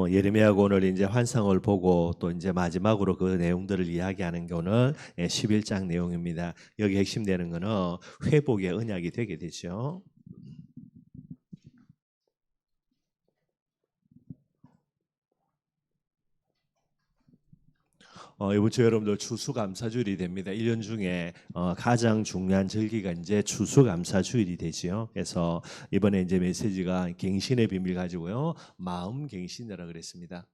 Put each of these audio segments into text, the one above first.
예레미야가 오늘 이제 환상을 보고 또 이제 마지막으로 그 내용들을 이야기하는 게 오늘 11장 내용입니다. 여기 핵심되는 거는 회복의 언약이 되게 되죠. 이번 주 여러분들 추수감사주일이 됩니다. 1년 중에 가장 중요한 절기가 이제 추수감사주일이 되지요. 그래서 이번에 이제 메시지가 갱신의 비밀 가지고요. 마음 갱신이라 그랬습니다.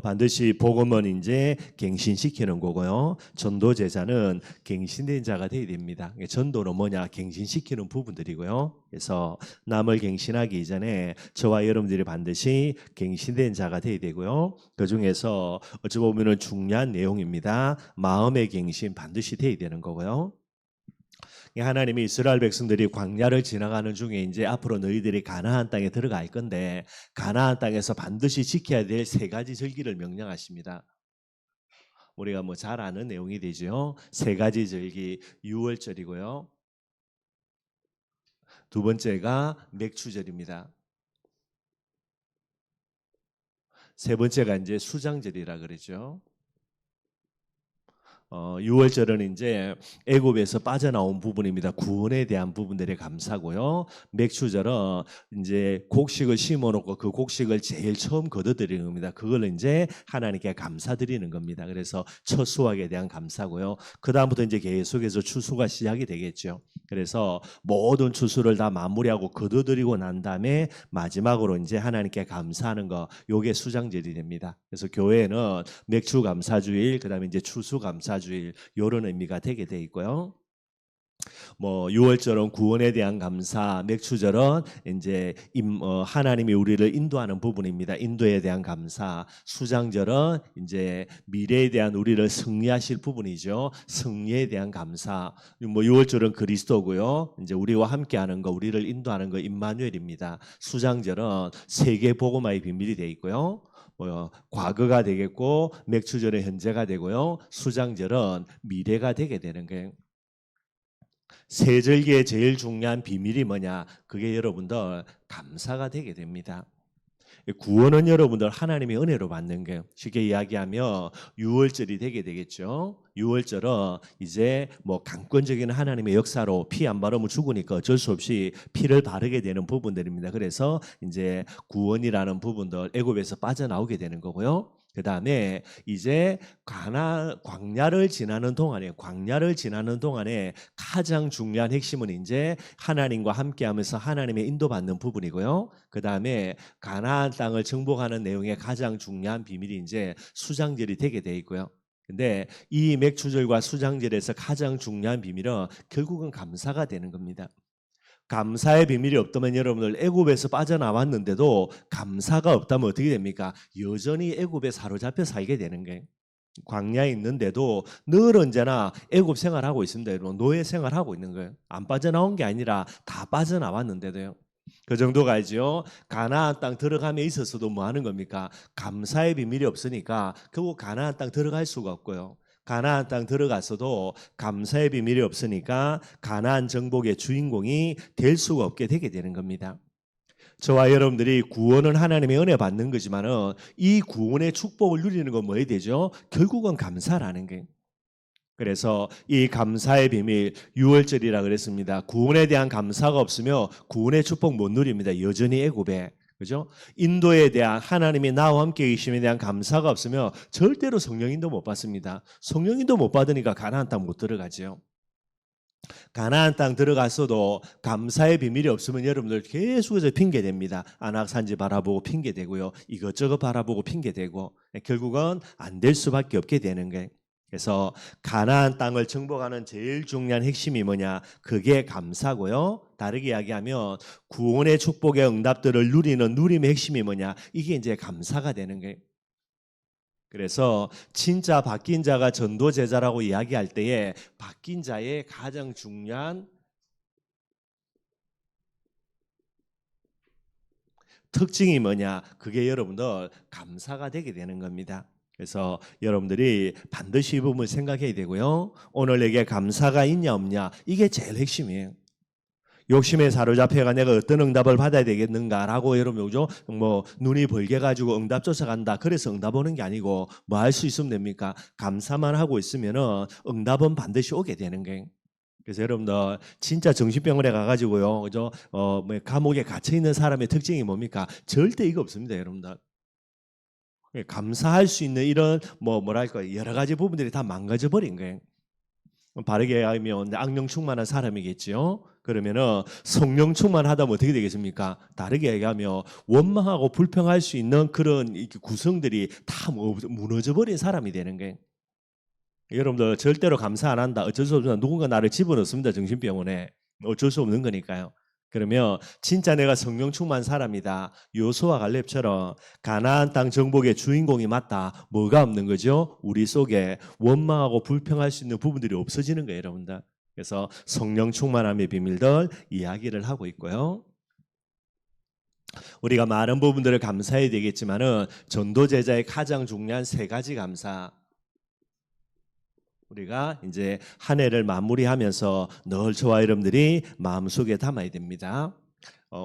반드시 복음은 이제 갱신시키는 거고요. 전도 제자는 갱신된 자가 되어야 됩니다. 전도는 뭐냐? 갱신시키는 부분들이고요. 그래서 남을 갱신하기 이전에 저와 여러분들이 반드시 갱신된 자가 되어야 되고요. 그 중에서 어찌 보면은 중요한 내용입니다. 마음의 갱신 반드시 되어야 되는 거고요. 하나님이 이스라엘 백성들이 광야를 지나가는 중에 이제 앞으로 너희들이 가나안 땅에 들어갈 건데 가나안 땅에서 반드시 지켜야 될 세 가지 절기를 명령하십니다. 우리가 뭐 잘 아는 내용이 되죠. 세 가지 절기, 유월절이고요. 두 번째가 맥추절입니다. 세 번째가 이제 수장절이라 그러죠. 유월절은 이제 애굽에서 빠져나온 부분입니다. 구원에 대한 부분들의 감사고요. 맥추절은 이제 곡식을 심어놓고 그 곡식을 제일 처음 거둬들이는 겁니다. 그걸 이제 하나님께 감사드리는 겁니다. 그래서 첫 수확에 대한 감사고요. 그 다음부터 이제 계속해서 추수가 시작이 되겠죠. 그래서 모든 추수를 다 마무리하고 거둬들이고 난 다음에 마지막으로 이제 하나님께 감사하는 거, 요게 수장절이 됩니다. 그래서 교회는 맥추 감사주일, 그 다음에 이제 추수 감사주일 이런 의미가 되게 돼 있고요. 뭐 유월절은 구원에 대한 감사, 맥추절은 이제 하나님이 우리를 인도하는 부분입니다. 인도에 대한 감사, 수장절은 이제 미래에 대한 우리를 승리하실 부분이죠. 승리에 대한 감사. 뭐 유월절은 그리스도고요. 이제 우리와 함께하는 거, 우리를 인도하는 거 임마누엘입니다. 수장절은 세계 복음화의 비밀이 돼 있고요. 과거가 되겠고 맥추절은 현재가 되고요. 수장절은 미래가 되게 되는 거예요. 세 절기의 제일 중요한 비밀이 뭐냐? 그게 여러분들 감사가 되게 됩니다. 구원은 여러분들 하나님의 은혜로 받는 거예요. 쉽게 이야기하면 유월절이 되게 되겠죠. 유월절은 이제 뭐 강권적인 하나님의 역사로 피 안 바르면 죽으니까 어쩔 수 없이 피를 바르게 되는 부분들입니다. 그래서 이제 구원이라는 부분들 애굽에서 빠져나오게 되는 거고요. 그 다음에 이제 광야를 지나는 동안에 가장 중요한 핵심은 이제 하나님과 함께하면서 하나님의 인도받는 부분이고요. 그 다음에 가나안 땅을 정복하는 내용의 가장 중요한 비밀이 이제 수장절이 되게 돼 있고요. 근데 이 맥추절과 수장절에서 가장 중요한 비밀은 결국은 감사가 되는 겁니다. 감사의 비밀이 없다면 여러분들 애굽에서 빠져나왔는데도 감사가 없다면 어떻게 됩니까? 여전히 애굽에 사로잡혀 살게 되는 거예요. 광야에 있는데도 늘 언제나 애굽 생활하고 있습니다. 여러분 노예 생활하고 있는 거예요. 안 빠져나온 게 아니라 다 빠져나왔는데도요. 그 정도가지요. 가나안 땅 들어감에 있어서도 뭐 하는 겁니까? 감사의 비밀이 없으니까 결국 가나안 땅 들어갈 수가 없고요. 가나안 땅 들어가서도 감사의 비밀이 없으니까 가나안 정복의 주인공이 될 수가 없게 되게 되는 겁니다. 저와 여러분들이 구원은 하나님의 은혜 받는 거지만은 이 구원의 축복을 누리는 건 뭐에 되죠? 결국은 감사라는 거예요. 그래서 이 감사의 비밀 유월절이라 그랬습니다. 구원에 대한 감사가 없으며 구원의 축복 못 누립니다. 여전히 애굽에. 그죠? 인도에 대한 하나님이 나와 함께 계심에 대한 감사가 없으면 절대로 성령인도 못 받습니다. 성령인도 못 받으니까 가나안 땅 못 들어가죠. 가나안 땅 들어갔어도 감사의 비밀이 없으면 여러분들 계속해서 핑계댑니다. 안악산지 바라보고 핑계대고요. 이것저것 바라보고 핑계대고 결국은 안 될 수밖에 없게 되는 거예요. 그래서 가나안 땅을 정복하는 제일 중요한 핵심이 뭐냐? 그게 감사고요. 다르게 이야기하면 구원의 축복의 응답들을 누리는 누림의 핵심이 뭐냐? 이게 이제 감사가 되는 거예요. 그래서 진짜 바뀐 자가 전도 제자라고 이야기할 때에 바뀐 자의 가장 중요한 특징이 뭐냐? 그게 여러분들 감사가 되게 되는 겁니다. 그래서 여러분들이 반드시 이 부분을 생각해야 되고요. 오늘 내게 감사가 있냐 없냐 이게 제일 핵심이에요. 욕심에 사로잡혀가 내가 어떤 응답을 받아야 되겠는가라고 여러분 요죠 뭐 눈이 벌게 가지고 응답 쫓아간다. 그래서 응답 오는 게 아니고 뭐 할 수 있으면 됩니까? 감사만 하고 있으면은 응답은 반드시 오게 되는 게. 그래서 여러분들 진짜 정신병원에 가가지고요, 그죠? 뭐 감옥에 갇혀 있는 사람의 특징이 뭡니까? 절대 이거 없습니다, 여러분들. 감사할 수 있는 이런 뭐랄까 여러 가지 부분들이 다 망가져 버린 거예요. 바르게 하면 악령 충만한 사람이겠지요. 그러면은 성령 충만하다면 어떻게 되겠습니까? 다르게 얘기하면 원망하고 불평할 수 있는 그런 구성들이 다 무너져 버린 사람이 되는 거예요. 여러분들 절대로 감사 안 한다. 어쩔 수 없습니다. 누군가 나를 집어넣습니다. 정신병원에. 어쩔 수 없는 거니까요. 그러면 진짜 내가 성령 충만 사람이다. 요수와 갈렙처럼 가나안 땅 정복의 주인공이 맞다. 뭐가 없는 거죠? 우리 속에 원망하고 불평할 수 있는 부분들이 없어지는 거예요, 여러분들. 그래서 성령 충만함의 비밀들 이야기를 하고 있고요. 우리가 많은 부분들을 감사해야 되겠지만은 전도 제자의 가장 중요한 세 가지 감사. 우리가 이제 한 해를 마무리하면서 늘 저와 여러분들이 마음속에 담아야 됩니다.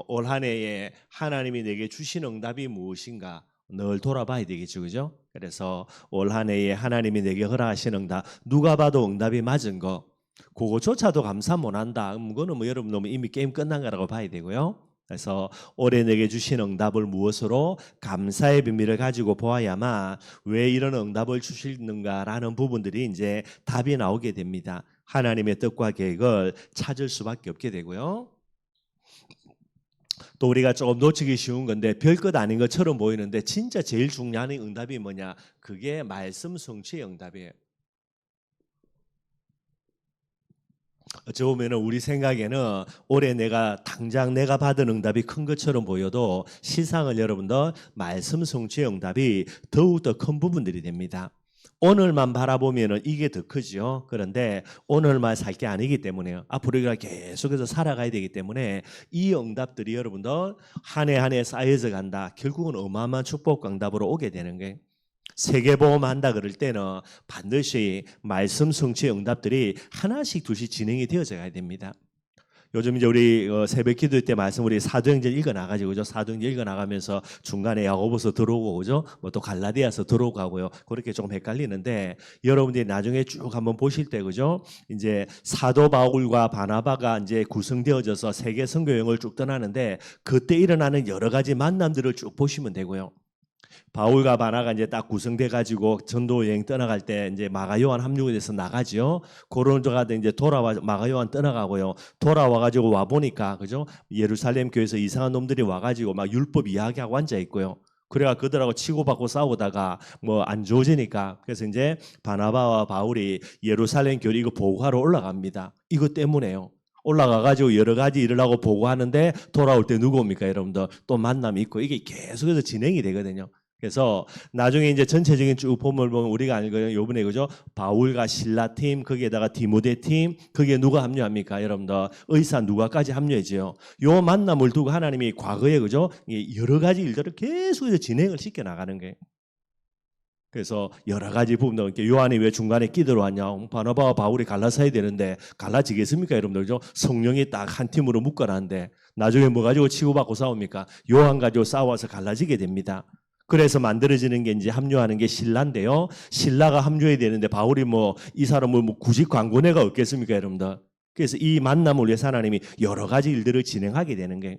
올 한 해에 하나님이 내게 주신 응답이 무엇인가 늘 돌아봐야 되겠죠, 그죠? 그래서 올 한 해에 하나님이 내게 허락하신 응답, 누가 봐도 응답이 맞은 거, 그거조차도 감사 못한다. 그거는 뭐 여러분 너무 이미 게임 끝난 거라고 봐야 되고요. 그래서 올해 내게 주신 응답을 무엇으로 감사의 비밀을 가지고 보아야만 왜 이런 응답을 주시는가라는 부분들이 이제 답이 나오게 됩니다. 하나님의 뜻과 계획을 찾을 수밖에 없게 되고요. 또 우리가 조금 놓치기 쉬운 건데 별것 아닌 것처럼 보이는데 진짜 제일 중요한 응답이 뭐냐? 그게 말씀 성취의 응답이에요. 어찌 보면 우리 생각에는 올해 당장 내가 받은 응답이 큰 것처럼 보여도 실상은 여러분들 말씀 성취의 응답이 더욱더 큰 부분들이 됩니다. 오늘만 바라보면 이게 더 크죠. 그런데 오늘만 살 게 아니기 때문에요. 앞으로 우리가 계속해서 살아가야 되기 때문에 이 응답들이 여러분들 한 해 한 해 쌓여져 간다. 결국은 어마어마한 축복 응답으로 오게 되는 거예요. 세계보험 한다 그럴 때는 반드시 말씀 성취 응답들이 하나씩 둘씩 진행이 되어져 가야 됩니다. 요즘 이제 우리 새벽 기도 때 말씀 우리 사도행전 읽어 나가지고 그죠? 사도행전 읽어 나가면서 중간에 야고보서 들어오고 그죠? 뭐 또 갈라디아서 들어오고 하고요. 그렇게 조금 헷갈리는데 여러분들이 나중에 쭉 한번 보실 때 그죠? 이제 사도 바울과 바나바가 이제 구성되어져서 세계 선교 여행을 쭉 떠나는데 그때 일어나는 여러 가지 만남들을 쭉 보시면 되고요. 바울과 바나가 이제 딱 구성돼 가지고 전도 여행 떠나갈 때 이제 마가 요한 합류가 돼서 나가죠. 고린도가 이제 돌아와 마가 요한 떠나가고요. 돌아와 가지고 와 보니까 그죠? 예루살렘 교회에서 이상한 놈들이 와 가지고 막 율법 이야기하고 앉아 있고요. 그래가 그들하고 치고받고 싸우다가 뭐 안 좋아지니까 그래서 이제 바나바와 바울이 예루살렘 교회 이거 보고하러 올라갑니다. 이것 때문에요. 올라가가지고 여러 가지 일을 하고 보고하는데 돌아올 때 누구 옵니까, 여러분들? 또 만남이 있고 이게 계속해서 진행이 되거든요. 그래서 나중에 이제 전체적인 쭉 보면 우리가 알거든요. 요번에 그죠? 바울과 실라 팀, 거기에다가 디모데 팀, 거기에 누가 합류합니까? 여러분들 의사 누가까지 합류해지요. 요 만남을 두고 하나님이 과거에 그죠? 여러 가지 일들을 계속해서 진행을 시켜 나가는 거예요. 그래서 여러 가지 부분들 요한이 왜 중간에 끼들어왔냐? 바나바와 바울이 갈라서야 되는데 갈라지겠습니까, 여러분들? 성령이 딱 한 팀으로 묶어놨는데 나중에 뭐 가지고 치고받고 싸웁니까? 요한 가지고 싸워서 갈라지게 됩니다. 그래서 만들어지는 게 이제 합류하는 게 신라인데요. 신라가 합류해야 되는데 바울이 뭐 이 사람을 뭐 구직 광고네가 없겠습니까, 여러분들? 그래서 이 만남을 위해서 하나님이 여러 가지 일들을 진행하게 되는 게.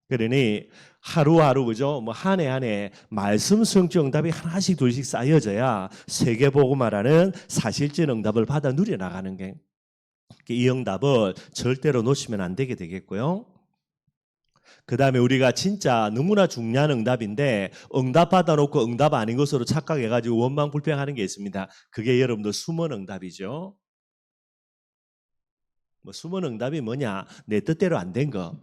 그러니 하루하루 그죠? 뭐 한 해 한 해 말씀 성취 응답이 하나씩 둘씩 쌓여져야 세계복음화라는 사실적 응답을 받아 누려 나가는 게. 이 응답을 절대로 놓치면 안 되게 되겠고요. 그 다음에 우리가 진짜 너무나 중요한 응답인데 응답 받아놓고 응답 아닌 것으로 착각해가지고 원망 불평하는 게 있습니다. 그게 여러분들 숨은 응답이죠. 뭐 숨은 응답이 뭐냐? 내 뜻대로 안 된 거.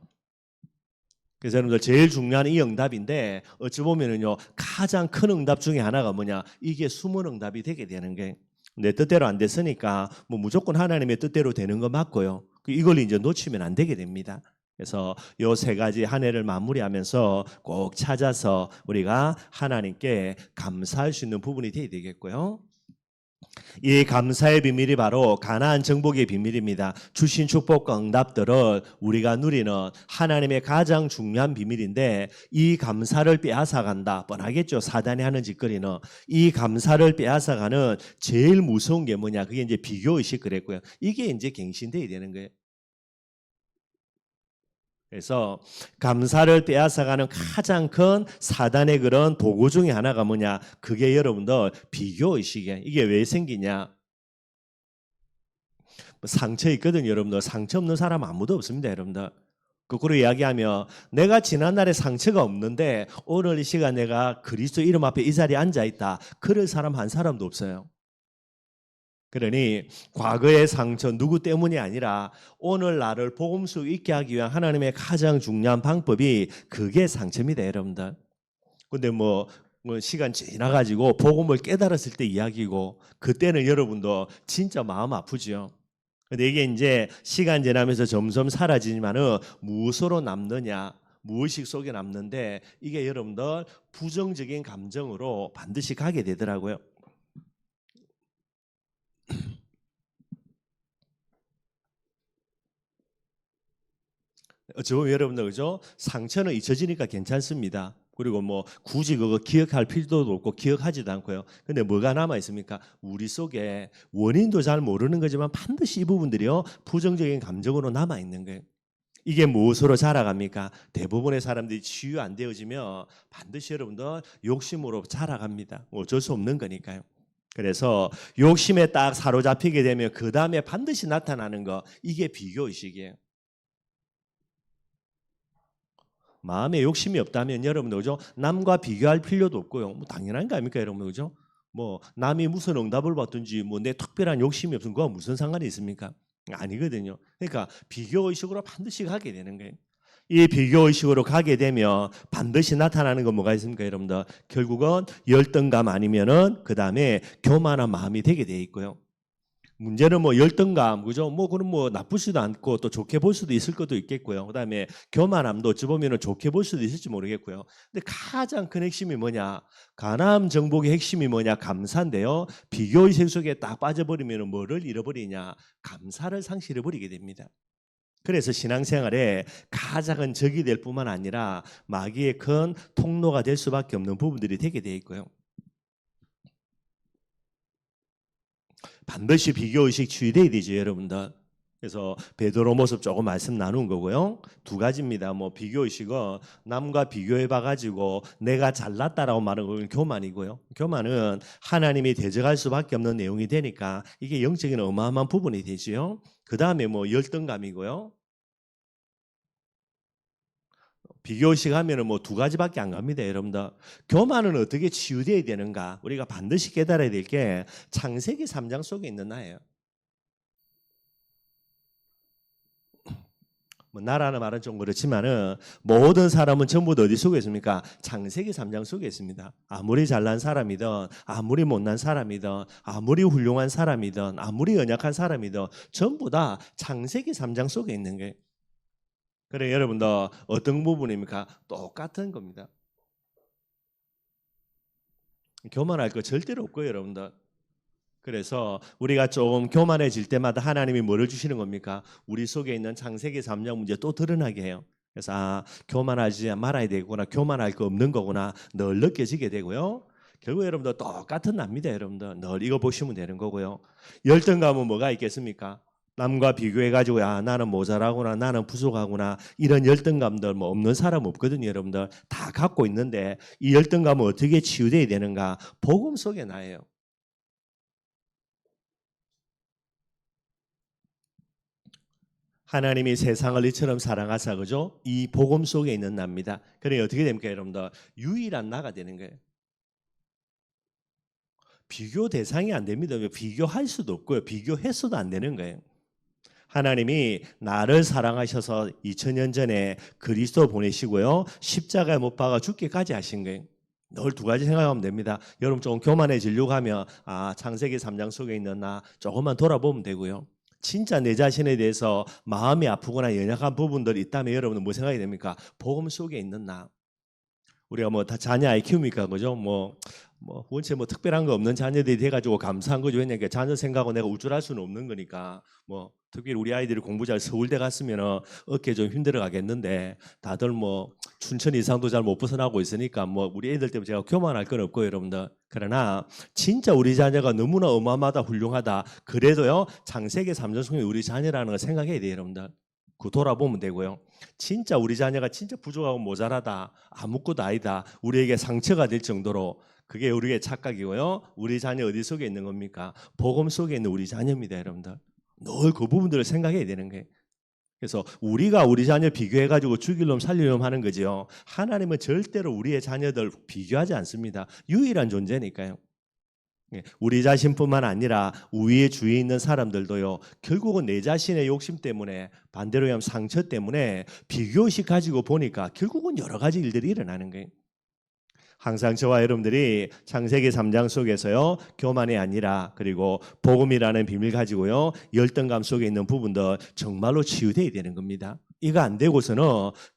그래서 여러분들 제일 중요한 이 응답인데 어찌 보면은요 가장 큰 응답 중에 하나가 뭐냐? 이게 숨은 응답이 되게 되는 게 내 뜻대로 안 됐으니까 뭐 무조건 하나님의 뜻대로 되는 거 맞고요. 이걸 이제 놓치면 안 되게 됩니다. 그래서 요 세 가지 한 해를 마무리하면서 꼭 찾아서 우리가 하나님께 감사할 수 있는 부분이 되어야 되겠고요. 이 감사의 비밀이 바로 가나안 정복의 비밀입니다. 주신 축복과 응답들을 우리가 누리는 하나님의 가장 중요한 비밀인데 이 감사를 빼앗아간다. 뻔하겠죠. 사단이 하는 짓거리는. 이 감사를 빼앗아가는 제일 무서운 게 뭐냐. 그게 이제 비교의식 그랬고요. 이게 이제 갱신돼야 되는 거예요. 그래서 감사를 빼앗아가는 가장 큰 사단의 그런 도구 중에 하나가 뭐냐? 그게 여러분들 비교의식이에요. 이게 왜 생기냐? 상처 있거든요, 여러분들. 상처 없는 사람 아무도 없습니다, 여러분들. 거꾸로 이야기하면 내가 지난날에 상처가 없는데 오늘 이 시간 내가 그리스도 이름 앞에 이 자리에 앉아있다. 그럴 사람 한 사람도 없어요. 그러니 과거의 상처 누구 때문이 아니라 오늘 나를 복음 속 있게 하기 위한 하나님의 가장 중요한 방법이 그게 상처입니다, 여러분들. 근데 뭐 시간 지나가지고 복음을 깨달았을 때 이야기고 그때는 여러분도 진짜 마음 아프죠. 근데 이게 이제 시간 지나면서 점점 사라지지만은 무엇으로 남느냐? 무의식 속에 남는데 이게 여러분들 부정적인 감정으로 반드시 가게 되더라고요. 어찌 보면 여러분들 그죠? 상처는 잊혀지니까 괜찮습니다. 그리고 뭐 굳이 그거 기억할 필요도 없고 기억하지도 않고요. 근데 뭐가 남아 있습니까? 우리 속에 원인도 잘 모르는 거지만 반드시 이 부분들이요 부정적인 감정으로 남아 있는 거예요. 이게 무엇으로 자라갑니까? 대부분의 사람들이 치유 안 되어지면 반드시 여러분들 욕심으로 자라갑니다. 어쩔 수 없는 거니까요. 그래서 욕심에 딱 사로잡히게 되면 그 다음에 반드시 나타나는 거 이게 비교의식이에요. 마음에 욕심이 없다면 여러분들 그죠? 남과 비교할 필요도 없고요. 뭐 당연한 거 아닙니까, 여러분 그죠? 뭐 남이 무슨 응답을 받든지 뭐 내 특별한 욕심이 없으면 그거 무슨 상관이 있습니까? 아니거든요. 그러니까 비교 의식으로 반드시 가게 되는 거예요. 이 비교 의식으로 가게 되면 반드시 나타나는 건 뭐가 있습니까, 여러분들? 결국은 열등감 아니면은 그 다음에 교만한 마음이 되게 돼 있고요. 문제는 뭐 열등감, 그죠? 뭐 그럼 뭐 나쁘지도 않고 또 좋게 볼 수도 있을 것도 있겠고요. 그다음에 교만함도 어찌 보면은 좋게 볼 수도 있을지 모르겠고요. 근데 가장 큰 핵심이 뭐냐? 가나안 정복의 핵심이 뭐냐? 감사인데요. 비교의식 속에 딱 빠져버리면은 뭐를 잃어버리냐? 감사를 상실해 버리게 됩니다. 그래서 신앙생활에 가장 적이 될 뿐만 아니라 마귀의 큰 통로가 될 수밖에 없는 부분들이 되게 돼 있고요. 반드시 비교의식 주의돼야 되죠, 여러분들. 그래서 베드로 모습 조금 말씀 나눈 거고요. 두 가지입니다. 뭐 비교의식은 남과 비교해 봐가지고 내가 잘났다라고 말하는 건 교만이고요. 교만은 하나님이 대적할 수밖에 없는 내용이 되니까 이게 영적인 어마어마한 부분이 되지요. 그 다음에 뭐 열등감이고요. 비교의식 하면은 뭐 두 가지밖에 안 갑니다, 여러분들. 교만은 어떻게 치유돼야 되는가? 우리가 반드시 깨달아야 될 게 창세기 3장 속에 있는 나예요. 뭐 나라는 말은 좀 그렇지만은 모든 사람은 전부 어디 속에 있습니까? 창세기 3장 속에 있습니다. 아무리 잘난 사람이든 아무리 못난 사람이든 아무리 훌륭한 사람이든 아무리 연약한 사람이든 전부 다 창세기 3장 속에 있는 거예요. 그래 여러분들 어떤 부분입니까? 똑같은 겁니다. 교만할 거 절대로 없고요, 여러분들. 그래서 우리가 좀 교만해질 때마다 하나님이 뭐를 주시는 겁니까? 우리 속에 있는 창세기 3장 문제 또 드러나게 해요. 그래서 교만하지 말아야 되구나, 교만할 거 없는 거구나 늘 느껴지게 되고요. 결국 여러분들 똑같은 납니다, 여러분들. 늘 이거 보시면 되는 거고요. 열등감은 뭐가 있겠습니까? 남과 비교해가지고 나는 모자라구나, 나는 부족하구나 이런 열등감들 뭐 없는 사람 없거든요, 여러분들. 다 갖고 있는데 이 열등감은 어떻게 치유돼야 되는가? 복음 속에 나예요. 하나님이 세상을 이처럼 사랑하사 그죠? 이 복음 속에 있는 납니다. 그래 어떻게 됩니까, 여러분들? 유일한 나가 되는 거예요. 비교 대상이 안 됩니다. 비교할 수도 없고요. 비교했어도 안 되는 거예요. 하나님이 나를 사랑하셔서 2000년 전에 그리스도 보내시고요. 십자가에 못 박아 죽기까지 하신 거예요. 늘 두 가지 생각하면 됩니다. 여러분 조금 교만해지려고 하면 창세기 3장 속에 있는 나 조금만 돌아보면 되고요. 진짜 내 자신에 대해서 마음이 아프거나 연약한 부분들이 있다면 여러분은 뭐 생각이 됩니까? 복음 속에 있는 나. 우리가 뭐 다 자녀 아이 키웁니까, 그죠? 원체 뭐 특별한 거 없는 자녀들이 돼가지고 감사한 거죠. 왜냐니까 자녀 생각하고 내가 우쭐할 수는 없는 거니까. 뭐 특별히 우리 아이들이 공부 잘 서울대 갔으면 어깨 좀 힘들어 가겠는데 다들 뭐 춘천 이상도 잘 못 벗어나고 있으니까 뭐 우리 애들 때문에 제가 교만할 건 없고 여러분들. 그러나 진짜 우리 자녀가 너무나 어마어마하다 훌륭하다. 그래도요 창세기 3장 속에 우리 자녀라는 걸 생각해야 돼요, 여러분들. 그 돌아보면 되고요. 진짜 우리 자녀가 진짜 부족하고 모자라다, 아무것도 아니다, 우리에게 상처가 될 정도로 그게 우리의 착각이고요. 우리 자녀 어디 속에 있는 겁니까? 복음 속에 있는 우리 자녀입니다, 여러분들. 늘 그 부분들을 생각해야 되는 거예요. 그래서 우리가 우리 자녀 비교해가지고 죽일 놈 살릴 놈 하는 거지요. 하나님은 절대로 우리의 자녀들 비교하지 않습니다. 유일한 존재니까요. 우리 자신뿐만 아니라 우리의 주위에 있는 사람들도요. 결국은 내 자신의 욕심 때문에, 반대로 하면 상처 때문에 비교식 가지고 보니까 결국은 여러 가지 일들이 일어나는 거예요. 항상 저와 여러분들이 창세기 3장 속에서요 교만이 아니라 그리고 복음이라는 비밀 가지고요 열등감 속에 있는 부분들 정말로 치유돼야 되는 겁니다. 이거 안 되고서는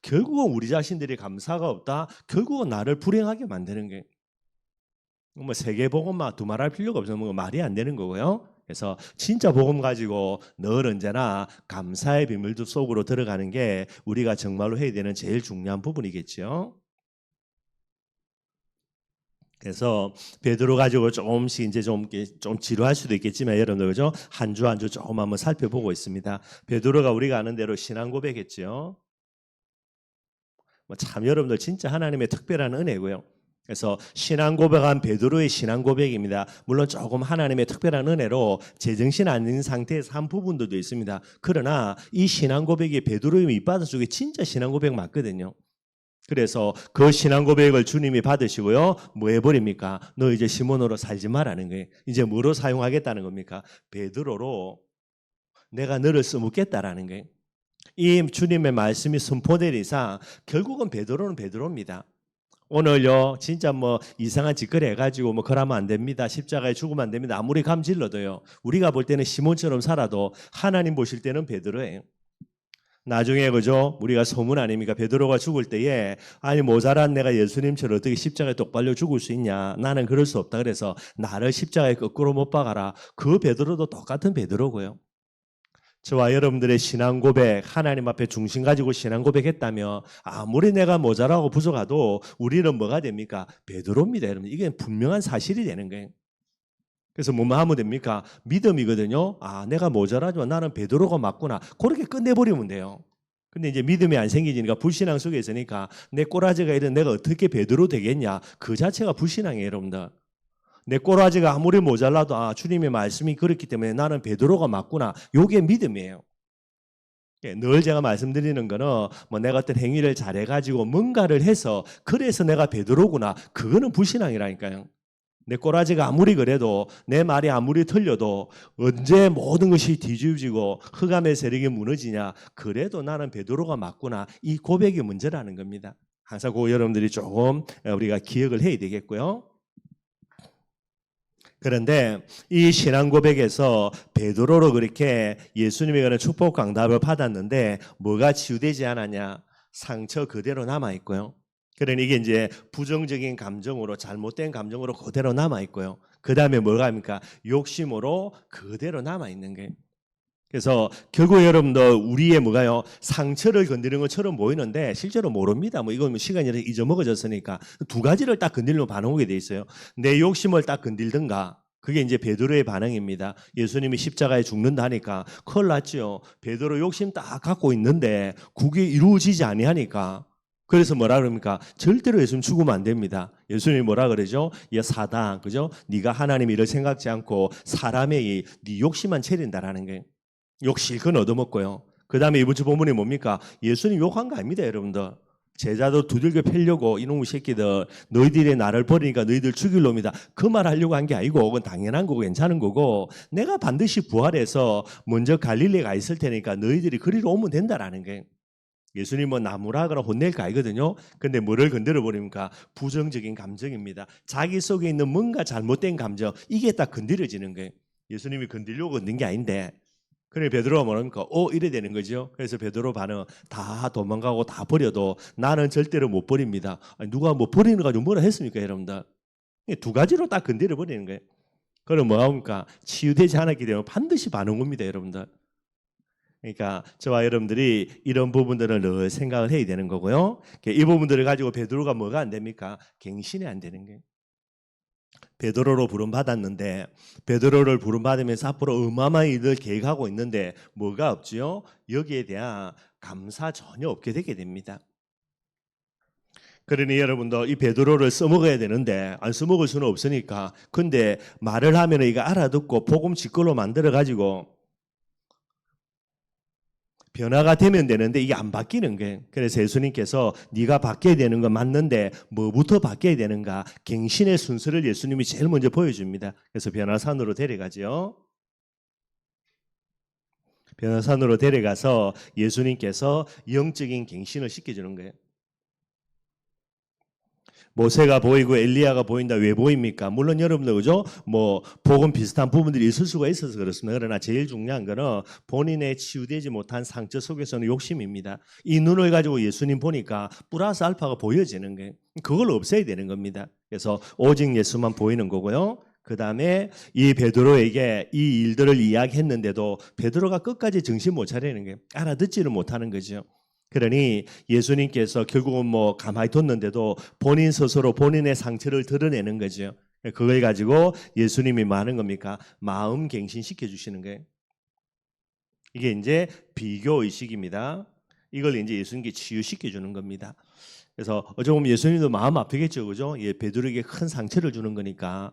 결국은 우리 자신들이 감사가 없다, 결국은 나를 불행하게 만드는 게 뭐 세계 복음만 두말할 필요가 없어서 뭐 말이 안 되는 거고요. 그래서 진짜 복음 가지고 늘 언제나 감사의 비밀들 속으로 들어가는 게 우리가 정말로 해야 되는 제일 중요한 부분이겠죠. 그래서 베드로 가지고 조금씩 이제 좀 지루할 수도 있겠지만 여러분들 그죠? 한 주 한 주 조금 한번 살펴보고 있습니다. 베드로가 우리가 아는 대로 신앙 고백했죠. 참 여러분들 진짜 하나님의 특별한 은혜고요. 그래서 신앙 고백한 베드로의 신앙 고백입니다. 물론 조금 하나님의 특별한 은혜로 제정신 아닌 상태에서 한 부분들도 있습니다. 그러나 이 신앙 고백이 베드로의 밑바닥 속에 진짜 신앙 고백 맞거든요. 그래서 그 신앙 고백을 주님이 받으시고요. 뭐 해버립니까? 너 이제 시몬으로 살지 말라는 거예요. 이제 뭐로 사용하겠다는 겁니까? 베드로로 내가 너를 써먹겠다라는 거예요. 이 주님의 말씀이 선포될 이상 결국은 베드로는 베드로입니다. 오늘요 진짜 뭐 이상한 짓거리 해가지고 뭐 그러면 안 됩니다, 십자가에 죽으면 안 됩니다, 아무리 감질러도요 우리가 볼 때는 시몬처럼 살아도 하나님 보실 때는 베드로예요. 나중에 그죠 우리가 소문 아닙니까? 베드로가 죽을 때에 아니 모자란 내가 예수님처럼 어떻게 십자가에 똑바로 죽을 수 있냐, 나는 그럴 수 없다, 그래서 나를 십자가에 거꾸로 못 박아라. 그 베드로도 똑같은 베드로고요. 저와 여러분들의 신앙 고백, 하나님 앞에 중심 가지고 신앙 고백했다면 아무리 내가 모자라고 부족하도 우리는 뭐가 됩니까? 베드로입니다, 여러분. 이게 분명한 사실이 되는 거예요. 그래서 뭐만 하면 됩니까? 믿음이거든요. 아, 내가 모자라지만 나는 베드로가 맞구나. 그렇게 끝내버리면 돼요. 근데 이제 믿음이 안 생기니까 불신앙 속에 있으니까 내 꼬라지가 이런 내가 어떻게 베드로 되겠냐? 그 자체가 불신앙이에요, 여러분들. 내 꼬라지가 아무리 모자라도 아, 주님의 말씀이 그렇기 때문에 나는 베드로가 맞구나. 요게 믿음이에요. 늘 제가 말씀드리는 거는 뭐 내가 어떤 행위를 잘해가지고 뭔가를 해서 그래서 내가 베드로구나. 그거는 불신앙이라니까요. 내 꼬라지가 아무리 그래도 내 말이 아무리 틀려도 언제 모든 것이 뒤집어지고 흑암의 세력이 무너지냐. 그래도 나는 베드로가 맞구나. 이 고백이 문제라는 겁니다. 항상 그 여러분들이 조금 우리가 기억을 해야 되겠고요. 그런데 이 신앙 고백에서 베드로로 그렇게 예수님에 관한 축복 강답을 받았는데 뭐가 치유되지 않았냐? 상처 그대로 남아 있고요. 그러니 이게 이제 부정적인 감정으로, 잘못된 감정으로 그대로 남아 있고요. 그 다음에 뭐가 합니까? 욕심으로 그대로 남아 있는 거예요. 그래서 결국 여러분들 우리의 뭐가요? 상처를 건드리는 것처럼 보이는데 실제로 모릅니다. 뭐 이건 시간이 잊어먹어졌으니까 두 가지를 딱 건드리면 반응 오게 돼 있어요. 내 욕심을 딱 건들든가. 그게 이제 베드로의 반응입니다. 예수님이 십자가에 죽는다 하니까 큰일 났죠. 베드로 욕심 딱 갖고 있는데 그게 이루어지지 아니하니까. 그래서 뭐라 그럽니까? 절대로 예수님 죽으면 안 됩니다. 예수님이 뭐라 그러죠? 야 사단, 그죠? 네가 하나님 일을 생각지 않고 사람의 네 욕심만 차린다라는 거예요. 욕 실컷 얻어먹고요. 그 다음에 이번 주 본문이 뭡니까? 예수님 욕한 거 아닙니다, 여러분들. 제자도 두들겨 패려고 이놈의 새끼들 너희들이 나를 버리니까 너희들 죽일 놈이다. 그 말 하려고 한 게 아니고 그건 당연한 거고 괜찮은 거고 내가 반드시 부활해서 먼저 갈릴리에 가 있을 테니까 너희들이 그리로 오면 된다라는 거예요. 예수님은 나무라 하거나 혼낼 거 아니거든요. 근데 뭐를 건드려 버립니까? 부정적인 감정입니다. 자기 속에 있는 뭔가 잘못된 감정, 이게 딱 건드려지는 거예요. 예수님이 건드리려고 건든 게 아닌데 그래 베드로가 뭐랍니까? 이래 되는 거죠. 그래서 베드로 반응 다 도망가고 다 버려도 나는 절대로 못 버립니다. 아니, 누가 뭐 버리는 거 가지고 뭐라 했습니까, 여러분들? 두 가지로 딱 건드려 버리는 거예요. 그럼 뭐합니까? 치유되지 않았기 때문에 반드시 반응 옵니다, 여러분들. 그러니까 저와 여러분들이 이런 부분들을 늘 생각을 해야 되는 거고요. 이 부분들을 가지고 베드로가 뭐가 안 됩니까? 갱신이 안 되는 거예요. 베드로로 부름받았는데 베드로를 부름받으면서 앞으로 어마어마한 일을 계획하고 있는데 뭐가 없지요? 여기에 대한 감사 전혀 없게 되게 됩니다. 그러니 여러분도 이 베드로를 써먹어야 되는데 안 써먹을 수는 없으니까 근데 말을 하면 이거 알아듣고 복음 직걸로 만들어 가지고 변화가 되면 되는데 이게 안 바뀌는 거예요. 그래서 예수님께서 네가 바뀌어야 되는 건 맞는데 뭐부터 바뀌어야 되는가? 갱신의 순서를 예수님이 제일 먼저 보여줍니다. 그래서 변화산으로 데려가죠. 변화산으로 데려가서 예수님께서 영적인 갱신을 시켜주는 거예요. 모세가 보이고 엘리야가 보인다. 왜 보입니까? 물론 여러분들 그죠? 뭐 복음 비슷한 부분들이 있을 수가 있어서 그렇습니다. 그러나 제일 중요한 거는 본인의 치유되지 못한 상처 속에서는 욕심입니다. 이 눈을 가지고 예수님 보니까 플러스 알파가 보여지는 거예요. 그걸 없애야 되는 겁니다. 그래서 오직 예수만 보이는 거고요. 그 다음에 이 베드로에게 이 일들을 이야기했는데도 베드로가 끝까지 정신 못 차리는 거예요. 알아듣지를 못하는 거죠. 그러니 예수님께서 결국은 뭐 가만히 뒀는데도 본인 스스로 본인의 상처를 드러내는 거죠. 그걸 가지고 예수님이 뭐 하는 겁니까? 마음 갱신시켜 주시는 거예요. 이게 이제 비교 의식입니다. 이걸 이제 예수님께 치유시켜 주는 겁니다. 그래서 어찌 보면 예수님도 마음 아프겠죠, 그죠? 예, 베드로에게 큰 상처를 주는 거니까.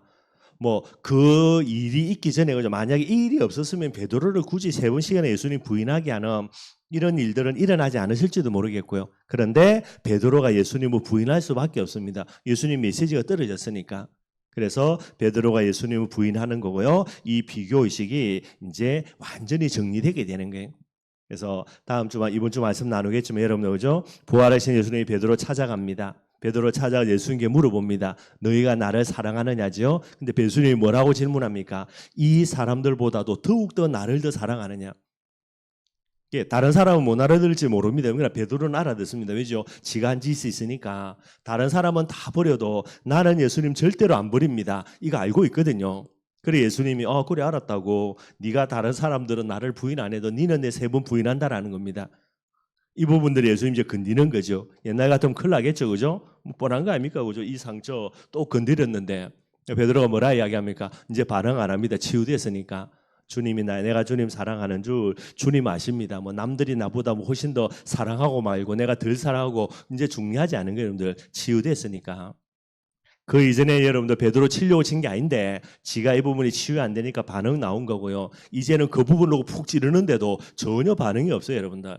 뭐 그 일이 있기 전에 그죠? 만약에 이 일이 없었으면 베드로를 굳이 3번씩이나 예수님 부인하게 하는 이런 일들은 일어나지 않으실지도 모르겠고요. 그런데 베드로가 예수님을 부인할 수밖에 없습니다. 예수님 메시지가 떨어졌으니까. 그래서 베드로가 예수님을 부인하는 거고요. 이 비교 의식이 이제 완전히 정리되게 되는 거예요. 그래서 다음 주 이번 주 말씀 나누겠지만 여러분들 그죠? 부활하신 예수님이 베드로 찾아갑니다. 베드로 찾아가 예수님께 물어봅니다. 너희가 나를 사랑하느냐지요? 근데 예수님이 뭐라고 질문합니까? 이 사람들보다도 더욱더 나를 더 사랑하느냐? 다른 사람은 못 알아들을지 모릅니다. 그러나 베드로는 알아듣습니다. 왜죠? 지가 한 짓이 있으니까. 다른 사람은 다 버려도 나는 예수님 절대로 안 버립니다. 이거 알고 있거든요. 그래 예수님이 그래 알았다고. 네가 다른 사람들은 나를 부인 안 해도 너는 내 3번 부인한다라는 겁니다. 이 부분들이 예수님 이제 건드는 거죠. 옛날 같으면 큰일 나겠죠, 그죠? 뭐 뻔한 거 아닙니까, 그죠? 이 상처 또 건드렸는데 베드로가 뭐라 이야기합니까? 이제 반응 안 합니다. 치유됐으니까. 주님이 내가 주님 사랑하는 줄 주님 아십니다. 뭐 남들이 나보다 뭐 훨씬 더 사랑하고 말고 내가 덜 사랑하고 이제 중요하지 않은 거예요, 여러분들. 치유됐으니까. 그 이전에 여러분들 베드로 치려고 친 게 아닌데 지가 이 부분이 치유 안 되니까 반응 나온 거고요. 이제는 그 부분으로 푹 찌르는데도 전혀 반응이 없어요, 여러분들.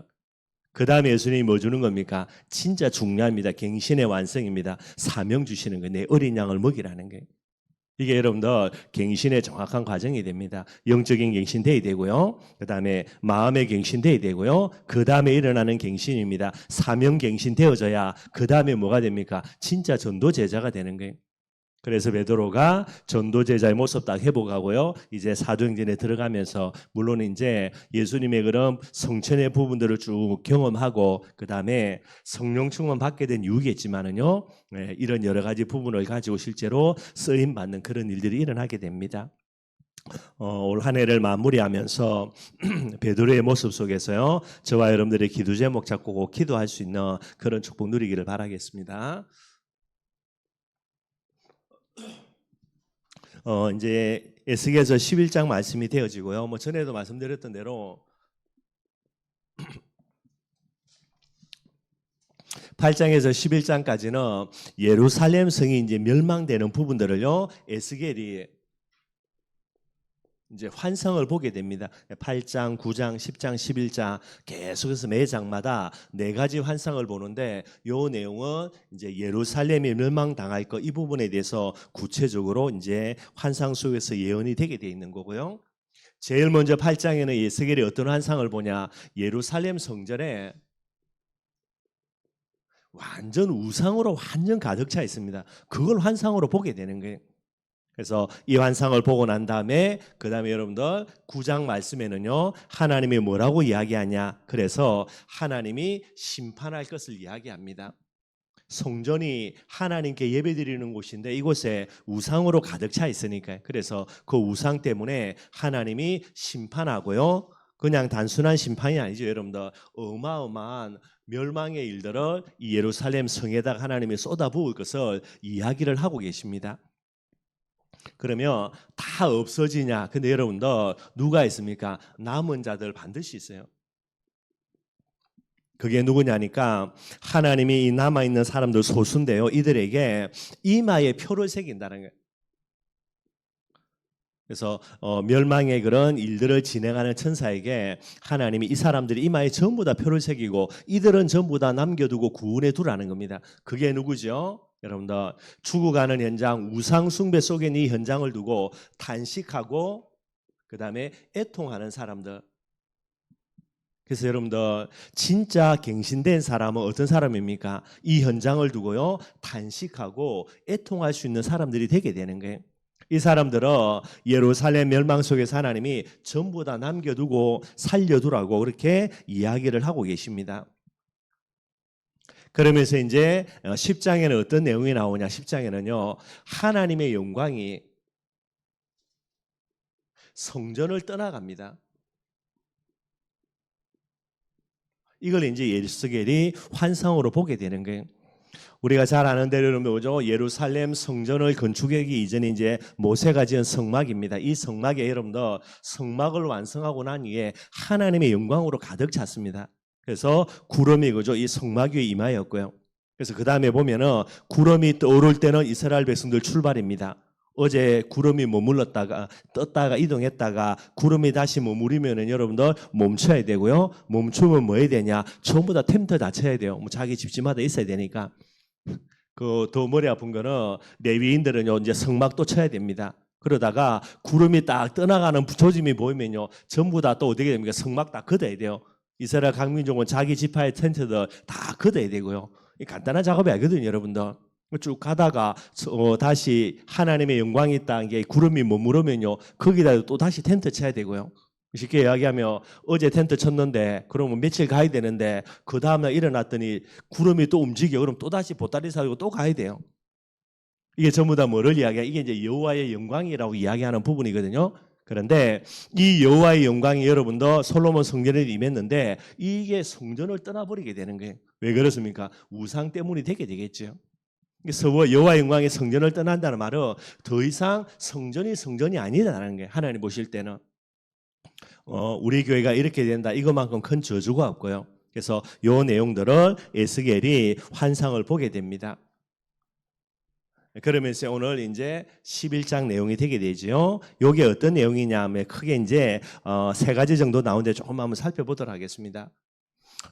그 다음에 예수님이 뭐 주는 겁니까? 진짜 중요합니다. 갱신의 완성입니다. 사명 주시는 거예요. 내 어린 양을 먹이라는 거예요. 이게 여러분들 갱신의 정확한 과정이 됩니다. 영적인 갱신 돼야 되고요. 그 다음에 마음의 갱신 돼야 되고요. 그 다음에 일어나는 갱신입니다. 사명 갱신 되어져야 그 다음에 뭐가 됩니까? 진짜 전도 제자가 되는 거예요. 그래서 베드로가 전도 제자의 모습 딱 회복하고요. 이제 사도행전에 들어가면서 물론 이제 예수님의 그런 성천의 부분들을 쭉 경험하고 그 다음에 성령 충만 받게 된 이유겠지만은요. 이런 여러 가지 부분을 가지고 실제로 쓰임 받는 그런 일들이 일어나게 됩니다. 올 한 해를 마무리하면서 베드로의 모습 속에서요. 저와 여러분들의 기도 제목 잡고 꼭 기도할 수 있는 그런 축복 누리기를 바라겠습니다. 이제 에스겔서 11장 말씀이 되어지고요. 뭐 전에도 말씀드렸던 대로 8장에서 11장까지는 예루살렘 성이 이제 멸망되는 부분들을요. 에스겔이 이제 환상을 보게 됩니다. 8장, 9장, 10장, 11장 계속해서 매 장마다 4가지 환상을 보는데 요 내용은 이제 예루살렘이 멸망당할 거 이 부분에 대해서 구체적으로 이제 환상 속에서 예언이 되게 돼 있는 거고요. 제일 먼저 8장에는 에스겔이 어떤 환상을 보냐? 예루살렘 성전에 완전 우상으로 완전 가득 차 있습니다. 그걸 환상으로 보게 되는 거예요. 그래서 이 환상을 보고 난 다음에 그 다음에 여러분들 9장 말씀에는요 하나님이 뭐라고 이야기하냐. 그래서 하나님이 심판할 것을 이야기합니다. 성전이 하나님께 예배드리는 곳인데 이곳에 우상으로 가득 차 있으니까요. 그래서 그 우상 때문에 하나님이 심판하고요. 그냥 단순한 심판이 아니죠. 여러분들 어마어마한 멸망의 일들을 이 예루살렘 성에다가 하나님이 쏟아부을 것을 이야기를 하고 계십니다. 그러면 다 없어지냐? 근데 여러분들 누가 있습니까? 남은 자들 반드시 있어요. 그게 누구냐니까 하나님이 이 남아있는 사람들 소수인데요. 이들에게 이마에 표를 새긴다는 거예요. 그래서 멸망의 그런 일들을 진행하는 천사에게 하나님이 이 사람들이 이마에 전부 다 표를 새기고 이들은 전부 다 남겨두고 구원해 두라는 겁니다. 그게 누구죠? 여러분들 죽어가는 현장 우상 숭배 속에 있는 이 현장을 두고 탄식하고 그 다음에 애통하는 사람들. 그래서 여러분들 진짜 갱신된 사람은 어떤 사람입니까? 이 현장을 두고요 탄식하고 애통할 수 있는 사람들이 되게 되는 거예요. 이 사람들은 예루살렘 멸망 속에서 하나님이 전부 다 남겨두고 살려두라고 그렇게 이야기를 하고 계십니다. 그러면서 이제 10장에는 어떤 내용이 나오냐? 10장에는요 하나님의 영광이 성전을 떠나갑니다. 이걸 이제 에스겔이 환상으로 보게 되는 거예요. 우리가 잘 아는 대로 뭐죠? 예루살렘 성전을 건축하기 이전에 이제 모세가 지은 성막입니다. 이 성막에 여러분들 성막을 완성하고 난 후에 하나님의 영광으로 가득 찼습니다. 그래서 구름이 그죠? 이 성막 위에 임하였고요. 그래서 그 다음에 보면은 구름이 떠오를 때는 이스라엘 백성들 출발입니다. 어제 구름이 머물렀다가 떴다가 이동했다가 구름이 다시 머무르면은 여러분들 멈춰야 되고요. 멈추면 뭐 해야 되냐? 전부 다 텐트 다 쳐야 돼요. 뭐 자기 집집마다 있어야 되니까. 그 더 머리 아픈 거는 레위인들은요 이제 성막도 쳐야 됩니다. 그러다가 구름이 딱 떠나가는 조짐이 보이면요 전부 다 또 어떻게 됩니까? 성막 다 걷어야 돼요. 이스라엘 각민족은 자기 지파의 텐트들 다 걷어야 되고요. 간단한 작업이 아니거든요, 여러분들. 쭉 가다가 다시 하나님의 영광이 있다는 게 구름이 머무르면요 거기다 또 다시 텐트 쳐야 되고요. 쉽게 이야기하면 어제 텐트 쳤는데 그러면 며칠 가야 되는데 그 다음날 일어났더니 구름이 또 움직여. 그럼 또 다시 보따리 사고 또 가야 돼요. 이게 전부 다 뭐를 이야기해? 이게 이제 여호와의 영광이라고 이야기하는 부분이거든요. 그런데 이 여호와의 영광이 여러분도 솔로몬 성전에 임했는데 이게 성전을 떠나버리게 되는 거예요. 왜 그렇습니까? 우상 때문이 되게 되겠죠. 그래서 여호와의 영광이 성전을 떠난다는 말은 더 이상 성전이 아니다라는 거예요. 하나님 보실 때는. 우리 교회가 이렇게 된다. 이것만큼 큰 저주가 없고요. 그래서 이 내용들을 에스겔이 환상을 보게 됩니다. 그러면서 오늘 이제 11장 내용이 되게 되죠. 이게 어떤 내용이냐 하면 크게 이제 세 가지 정도 나오는데 조금 한번 살펴보도록 하겠습니다.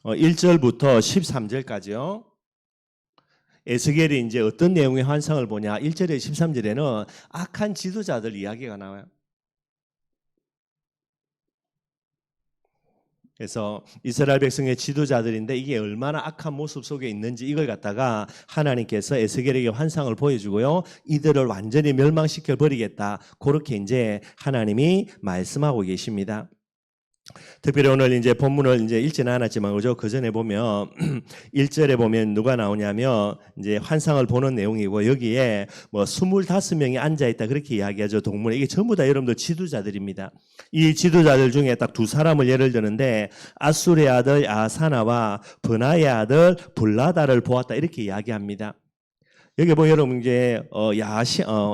1절부터 13절까지요. 에스겔이 이제 어떤 내용의 환상을 보냐? 1절에 13절에는 악한 지도자들 이야기가 나와요. 그래서 이스라엘 백성의 지도자들인데 이게 얼마나 악한 모습 속에 있는지 이걸 갖다가 하나님께서 에스겔에게 환상을 보여주고요. 이들을 완전히 멸망시켜 버리겠다. 그렇게 이제 하나님이 말씀하고 계십니다. 특별히 오늘 이제 본문을 이제 읽지는 않았지만 그죠? 그 전에 보면 1절에 보면 누가 나오냐면 이제 환상을 보는 내용이고 여기에 뭐 25명이 앉아 있다 그렇게 이야기하죠. 동문에 이게 전부 다 여러분들 지도자들입니다. 이 지도자들 중에 딱 두 사람을 예를 드는데 아수르의 아들 야사나와 브나의 아들 블라다를 보았다 이렇게 이야기합니다. 여기 보면 여러분 이제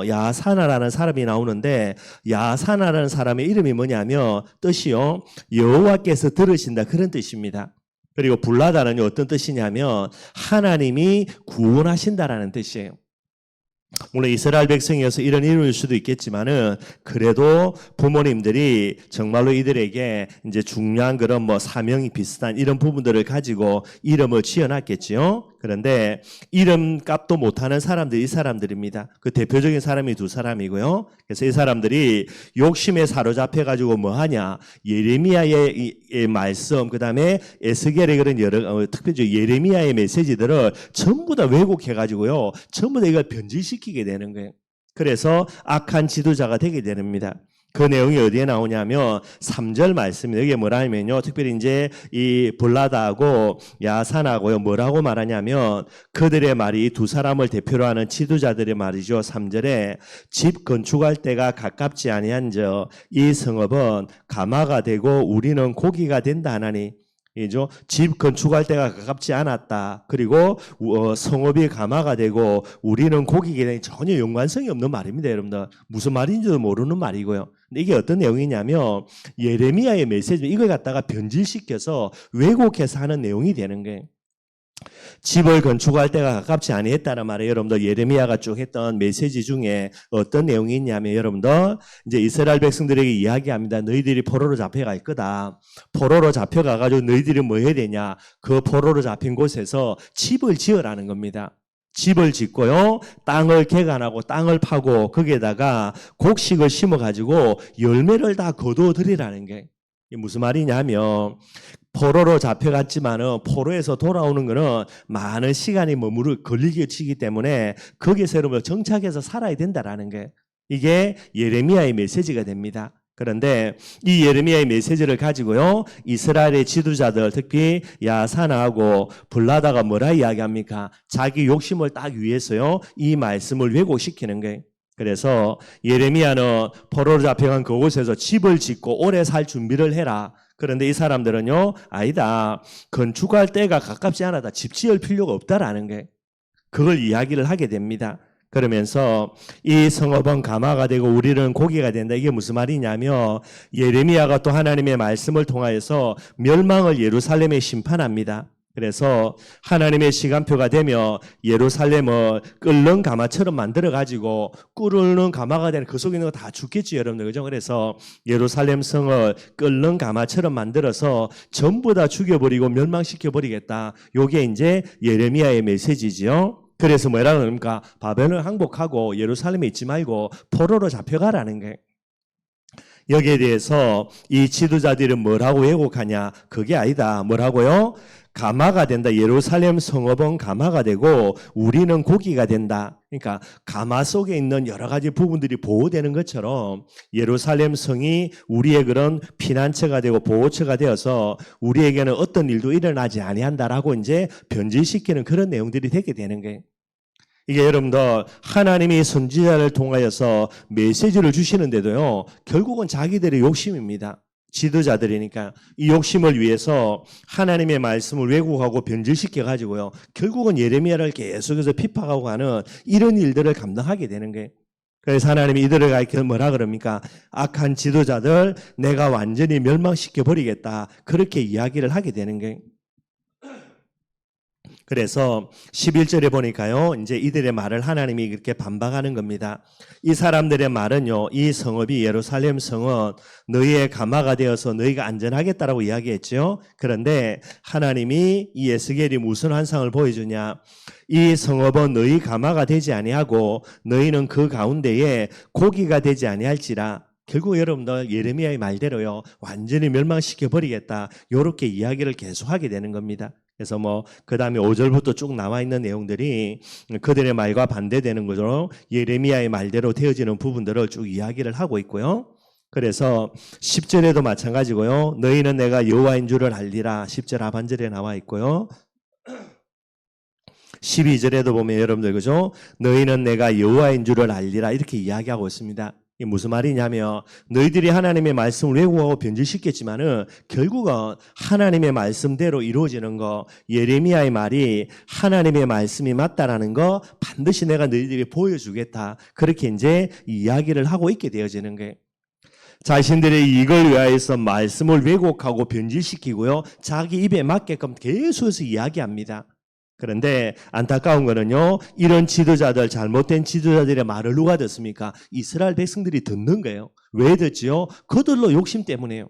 야사나라는 사람이 나오는데 야사나라는 사람의 이름이 뭐냐면 뜻이요 여호와께서 들으신다 그런 뜻입니다. 그리고 블라다는 어떤 뜻이냐면 하나님이 구원하신다라는 뜻이에요. 물론 이스라엘 백성이어서 이런 이름일 수도 있겠지만은 그래도 부모님들이 정말로 이들에게 이제 중요한 그런 뭐 사명이 비슷한 이런 부분들을 가지고 이름을 지어놨겠지요. 그런데 이름값도 못하는 사람들이 이 사람들입니다. 그 대표적인 사람이 두 사람이고요. 그래서 이 사람들이 욕심에 사로잡혀가지고 뭐하냐 예레미야의 말씀 그 다음에 에스겔의 그런 여러 특별히 예레미야의 메시지들을 전부 다 왜곡해가지고요. 전부 다 이걸 변질시키게 되는 거예요. 그래서 악한 지도자가 되게 됩니다. 그 내용이 어디에 나오냐면 3절 말씀입니다. 이게 뭐라면요. 특별히 이제 이 블라다하고 야산하고요. 뭐라고 말하냐면 그들의 말이 두 사람을 대표로 하는 지도자들의 말이죠. 3절에 집 건축할 때가 가깝지 아니한저 이 성읍은 가마가 되고 우리는 고기가 된다 하나니 이죠. 집 건축할 때가 가깝지 않았다. 그리고 성읍이 가마가 되고 우리는 고기가 되니 전혀 연관성이 없는 말입니다. 여러분들 무슨 말인지도 모르는 말이고요. 근데 이게 어떤 내용이냐면 예레미야의 메시지 이걸 갖다가 변질시켜서 왜곡해서 하는 내용이 되는 거예요. 집을 건축할 때가 가깝지 아니했다는 말에 여러분들 예레미야가 쭉 했던 메시지 중에 어떤 내용이 있냐면 여러분들 이제 이스라엘 백성들에게 이야기합니다. 너희들이 포로로 잡혀갈 거다. 포로로 잡혀가가지고 너희들이 뭐 해야 되냐. 그 포로로 잡힌 곳에서 집을 지으라는 겁니다. 집을 짓고요. 땅을 개간하고 땅을 파고 거기에다가 곡식을 심어가지고 열매를 다 거두어들이라는 게 이게 무슨 말이냐면 포로로 잡혀갔지만은 포로에서 돌아오는 거는 많은 시간이 걸리게 치기 때문에 거기서 여러분 정착해서 살아야 된다라는 게 이게 예레미야의 메시지가 됩니다. 그런데 이 예레미야의 메시지를 가지고요. 이스라엘의 지도자들 특히 야사나하고 블라다가 뭐라 이야기합니까? 자기 욕심을 딱 위해서요. 이 말씀을 왜곡시키는 거예요. 그래서 예레미야는 포로로 잡혀간 그곳에서 집을 짓고 오래 살 준비를 해라. 그런데 이 사람들은요. 아니다. 건축할 때가 가깝지 않았다. 집 지을 필요가 없다라는 게 그걸 이야기를 하게 됩니다. 그러면서 이 성읍은 가마가 되고 우리는 고기가 된다. 이게 무슨 말이냐면 예레미야가 또 하나님의 말씀을 통하여서 멸망을 예루살렘에 심판합니다. 그래서 하나님의 시간표가 되면 예루살렘을 끓는 가마처럼 만들어가지고 끓는 가마가 되는 그 속에 있는 거 다 죽겠지 여러분들. 그죠? 그래서 예루살렘 성을 끓는 가마처럼 만들어서 전부 다 죽여버리고 멸망시켜버리겠다. 요게 이제 예레미야의 메시지지요. 그래서 뭐라고 그럽니까? 바벨론을 항복하고 예루살렘에 있지 말고 포로로 잡혀가라는 게. 여기에 대해서 이 지도자들은 뭐라고 왜곡하냐? 그게 아니다. 뭐라고요? 가마가 된다. 예루살렘 성읍은 가마가 되고 우리는 고기가 된다. 그러니까 가마 속에 있는 여러 가지 부분들이 보호되는 것처럼 예루살렘 성이 우리의 그런 피난처가 되고 보호처가 되어서 우리에게는 어떤 일도 일어나지 아니한다라고 이제 변질시키는 그런 내용들이 되게 되는 거예요. 이게 여러분들 하나님이 선지자를 통하여서 메시지를 주시는데도요. 결국은 자기들의 욕심입니다. 지도자들이니까 이 욕심을 위해서 하나님의 말씀을 왜곡하고 변질시켜 가지고요. 결국은 예레미야를 계속해서 핍박하고 가는 이런 일들을 감당하게 되는 거예요. 그래서 하나님이 이들을 가리켜 뭐라 그럽니까? 악한 지도자들 내가 완전히 멸망시켜 버리겠다. 그렇게 이야기를 하게 되는 거예요. 그래서 11절에 보니까요. 이제 이들의 말을 하나님이 그렇게 반박하는 겁니다. 이 사람들의 말은요. 이 성읍이 예루살렘 성은 너희의 가마가 되어서 너희가 안전하겠다라고 이야기했죠. 그런데 하나님이 이 에스겔이 무슨 환상을 보여주냐. 이 성읍은 너희 가마가 되지 아니하고 너희는 그 가운데에 고기가 되지 아니할지라. 결국 여러분들 예레미야의 말대로요. 완전히 멸망시켜 버리겠다. 이렇게 이야기를 계속하게 되는 겁니다. 그래서 그 다음에 5절부터 쭉 나와 있는 내용들이 그들의 말과 반대되는 거죠. 예레미야의 말대로 되어지는 부분들을 쭉 이야기를 하고 있고요. 그래서 10절에도 마찬가지고요. 너희는 내가 여호와인 줄을 알리라. 10절 하반절에 나와 있고요. 12절에도 보면 여러분들 그죠? 너희는 내가 여호와인 줄을 알리라. 이렇게 이야기하고 있습니다. 이게 무슨 말이냐면 너희들이 하나님의 말씀을 왜곡하고 변질시켰지만은 결국은 하나님의 말씀대로 이루어지는 거 예레미야의 말이 하나님의 말씀이 맞다라는 거 반드시 내가 너희들이 보여주겠다. 그렇게 이제 이야기를 하고 있게 되어지는 거예요. 자신들의 이익을 위하여서 말씀을 왜곡하고 변질시키고요. 자기 입에 맞게끔 계속해서 이야기합니다. 그런데 안타까운 거는요. 이런 지도자들 잘못된 지도자들의 말을 누가 듣습니까? 이스라엘 백성들이 듣는 거예요. 왜 듣지요? 그들로 욕심 때문에요.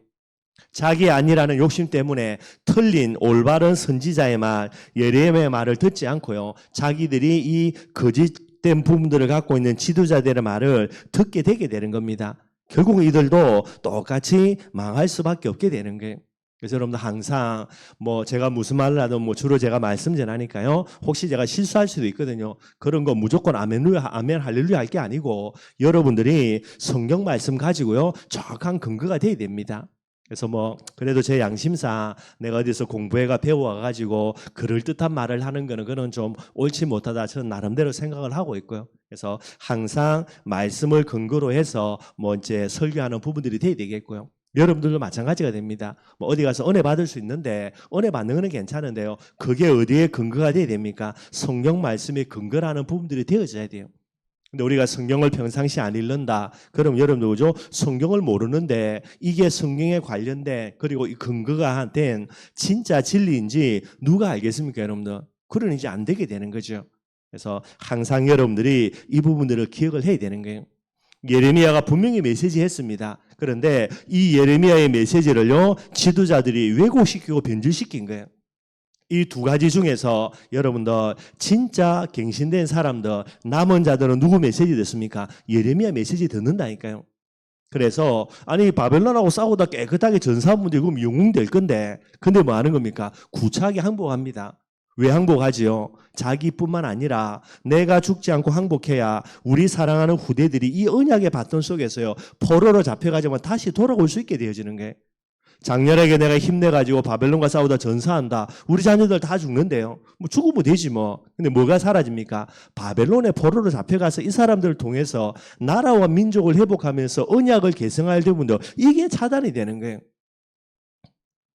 자기 아니라는 욕심 때문에 틀린 올바른 선지자의 말, 예레미야의 말을 듣지 않고요. 자기들이 이 거짓된 부분들을 갖고 있는 지도자들의 말을 듣게 되게 되는 겁니다. 결국 이들도 똑같이 망할 수밖에 없게 되는 거예요. 그래서 여러분들 항상 뭐 제가 무슨 말을 하든 뭐 주로 제가 말씀 전하니까요. 혹시 제가 실수할 수도 있거든요. 그런 거 무조건 아멘루야, 아멘 할렐루야 할 게 아니고 여러분들이 성경 말씀 가지고요. 정확한 근거가 돼야 됩니다. 그래서 뭐 그래도 제 양심상 내가 어디서 공부해가 배워가지고 그럴듯한 말을 하는 거는 그는 좀 옳지 못하다 저는 나름대로 생각을 하고 있고요. 그래서 항상 말씀을 근거로 해서 뭐 이제 설교하는 부분들이 돼야 되겠고요. 여러분들도 마찬가지가 됩니다. 뭐 어디 가서 은혜 받을 수 있는데 은혜 받는 거는 괜찮은데요. 그게 어디에 근거가 돼야 됩니까? 성경 말씀의 근거라는 부분들이 되어져야 돼요. 근데 우리가 성경을 평상시 안 읽는다. 그럼 여러분들 그죠? 성경을 모르는데 이게 성경에 관련된 그리고 이 근거가 된 진짜 진리인지 누가 알겠습니까, 여러분들? 그러니 이제 안 되게 되는 거죠. 그래서 항상 여러분들이 이 부분들을 기억을 해야 되는 거예요. 예레미야가 분명히 메시지했습니다. 그런데 이 예레미야의 메시지를요 지도자들이 왜곡시키고 변질시킨 거예요. 이 두 가지 중에서 여러분들 진짜 갱신된 사람들 남은 자들은 누구 메시지 듣습니까? 예레미야 메시지 듣는다니까요. 그래서 아니 바벨론하고 싸우다 깨끗하게 전사한 분들이 그럼 영웅될 건데 근데 뭐 하는 겁니까? 구차하게 항복합니다. 왜 항복하지요? 자기뿐만 아니라 내가 죽지 않고 항복해야 우리 사랑하는 후대들이 이 언약의 바톤 속에서요 포로로 잡혀가지만 다시 돌아올 수 있게 되어지는 거예요. 작년에 내가 힘내가지고 바벨론과 싸우다 전사한다. 우리 자녀들 다 죽는데요. 뭐 죽으면 되지 뭐. 근데 뭐가 사라집니까? 바벨론의 포로로 잡혀가서 이 사람들을 통해서 나라와 민족을 회복하면서 언약을 계승할 부분도 이게 차단이 되는 거예요.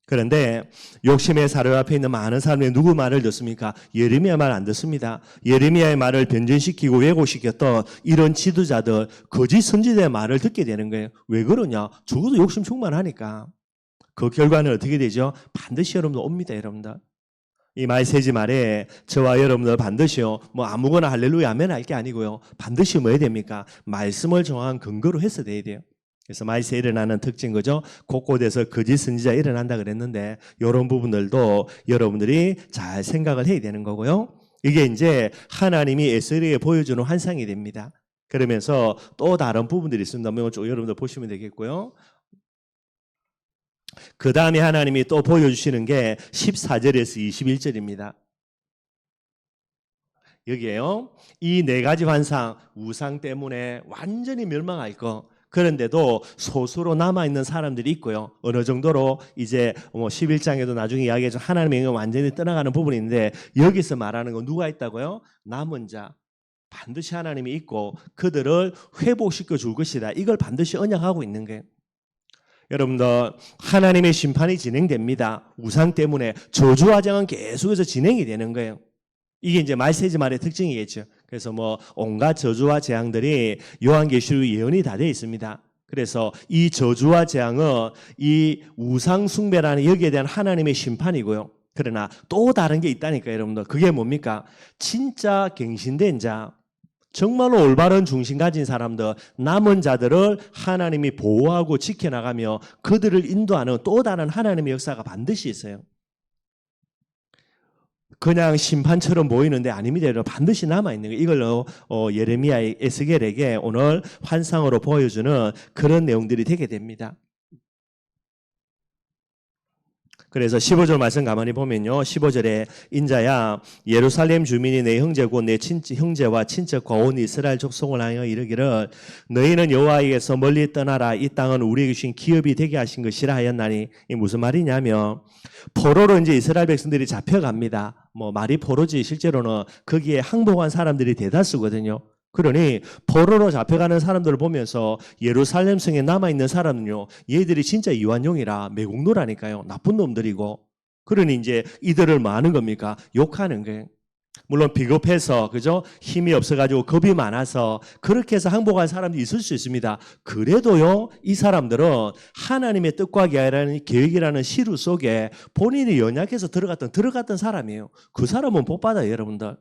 그런데 욕심의 사료 앞에 있는 많은 사람이 누구 말을 듣습니까? 예레미야 말 안 듣습니다. 예레미야의 말을 변전시키고 왜곡시켰던 이런 지도자들 거짓 선지자의 말을 듣게 되는 거예요. 왜 그러냐? 적어도 욕심 충만하니까. 그 결과는 어떻게 되죠? 반드시 여러분들 옵니다, 여러분들. 이 말세지 말에 저와 여러분들 반드시요. 뭐 아무거나 할렐루야 아멘 할 게 아니고요. 반드시 뭐 해야 됩니까? 말씀을 정확한 근거로 해서 돼야 돼요. 그래서 말세에 일어나는 특징 거죠. 곳곳에서 거짓 선지자 일어난다 그랬는데 이런 부분들도 여러분들이 잘 생각을 해야 되는 거고요. 이게 이제 하나님이 에스겔에게 보여주는 환상이 됩니다. 그러면서 또 다른 부분들이 있습니다. 여러분들 보시면 되겠고요. 그 다음에 하나님이 또 보여주시는 게 14절에서 21절입니다. 여기에요. 이 네 가지 환상, 우상 때문에 완전히 멸망할 거. 그런데도 소수로 남아있는 사람들이 있고요. 어느 정도로 이제 11장에도 나중에 이야기해서 하나님의 영은 완전히 떠나가는 부분이 있는데 여기서 말하는 건 누가 있다고요? 남은 자. 반드시 하나님이 있고 그들을 회복시켜 줄 것이다. 이걸 반드시 언약하고 있는 거예요. 여러분들 하나님의 심판이 진행됩니다. 우상 때문에 저주와 재앙은 계속해서 진행이 되는 거예요. 이게 이제 말세지 말의 특징이겠죠. 그래서 뭐 온갖 저주와 재앙들이 요한계시록 예언이 다 되어 있습니다. 그래서 이 저주와 재앙은 이 우상 숭배라는 여기에 대한 하나님의 심판이고요. 그러나 또 다른 게 있다니까 여러분들. 그게 뭡니까? 진짜 갱신된 자, 정말로 올바른 중심 가진 사람들, 남은 자들을 하나님이 보호하고 지켜나가며 그들을 인도하는 또 다른 하나님의 역사가 반드시 있어요. 그냥 심판처럼 보이는데 아닙니다. 반드시 남아있는 거예요. 이걸로 예레미야 에스겔에게 오늘 환상으로 보여주는 그런 내용들이 되게 됩니다. 그래서 15절 말씀 가만히 보면요. 15절에 인자야 예루살렘 주민이 내 형제고 내 형제와 친척과 온 이스라엘 족속을 하여 이르기를 너희는 여호와에게서 멀리 떠나라. 이 땅은 우리에게 주신 기업이 되게 하신 것이라 하였나니 이 무슨 말이냐면 포로로 이제 이스라엘 백성들이 잡혀갑니다. 뭐 말이 포로지 실제로는 거기에 항복한 사람들이 대다수거든요. 그러니 포로로 잡혀가는 사람들을 보면서 예루살렘 성에 남아있는 사람은요, 얘들이 진짜 이완용이라 매국노라니까요. 나쁜 놈들이고. 그러니 이제 이들을 뭐 하는 겁니까? 욕하는 거예요. 물론 비겁해서 그죠? 힘이 없어가지고 겁이 많아서 그렇게 해서 항복한 사람도 있을 수 있습니다. 그래도요, 이 사람들은 하나님의 뜻과 계획이라는 시루 속에 본인이 연약해서 들어갔던 사람이에요. 그 사람은 복 받아요, 여러분들.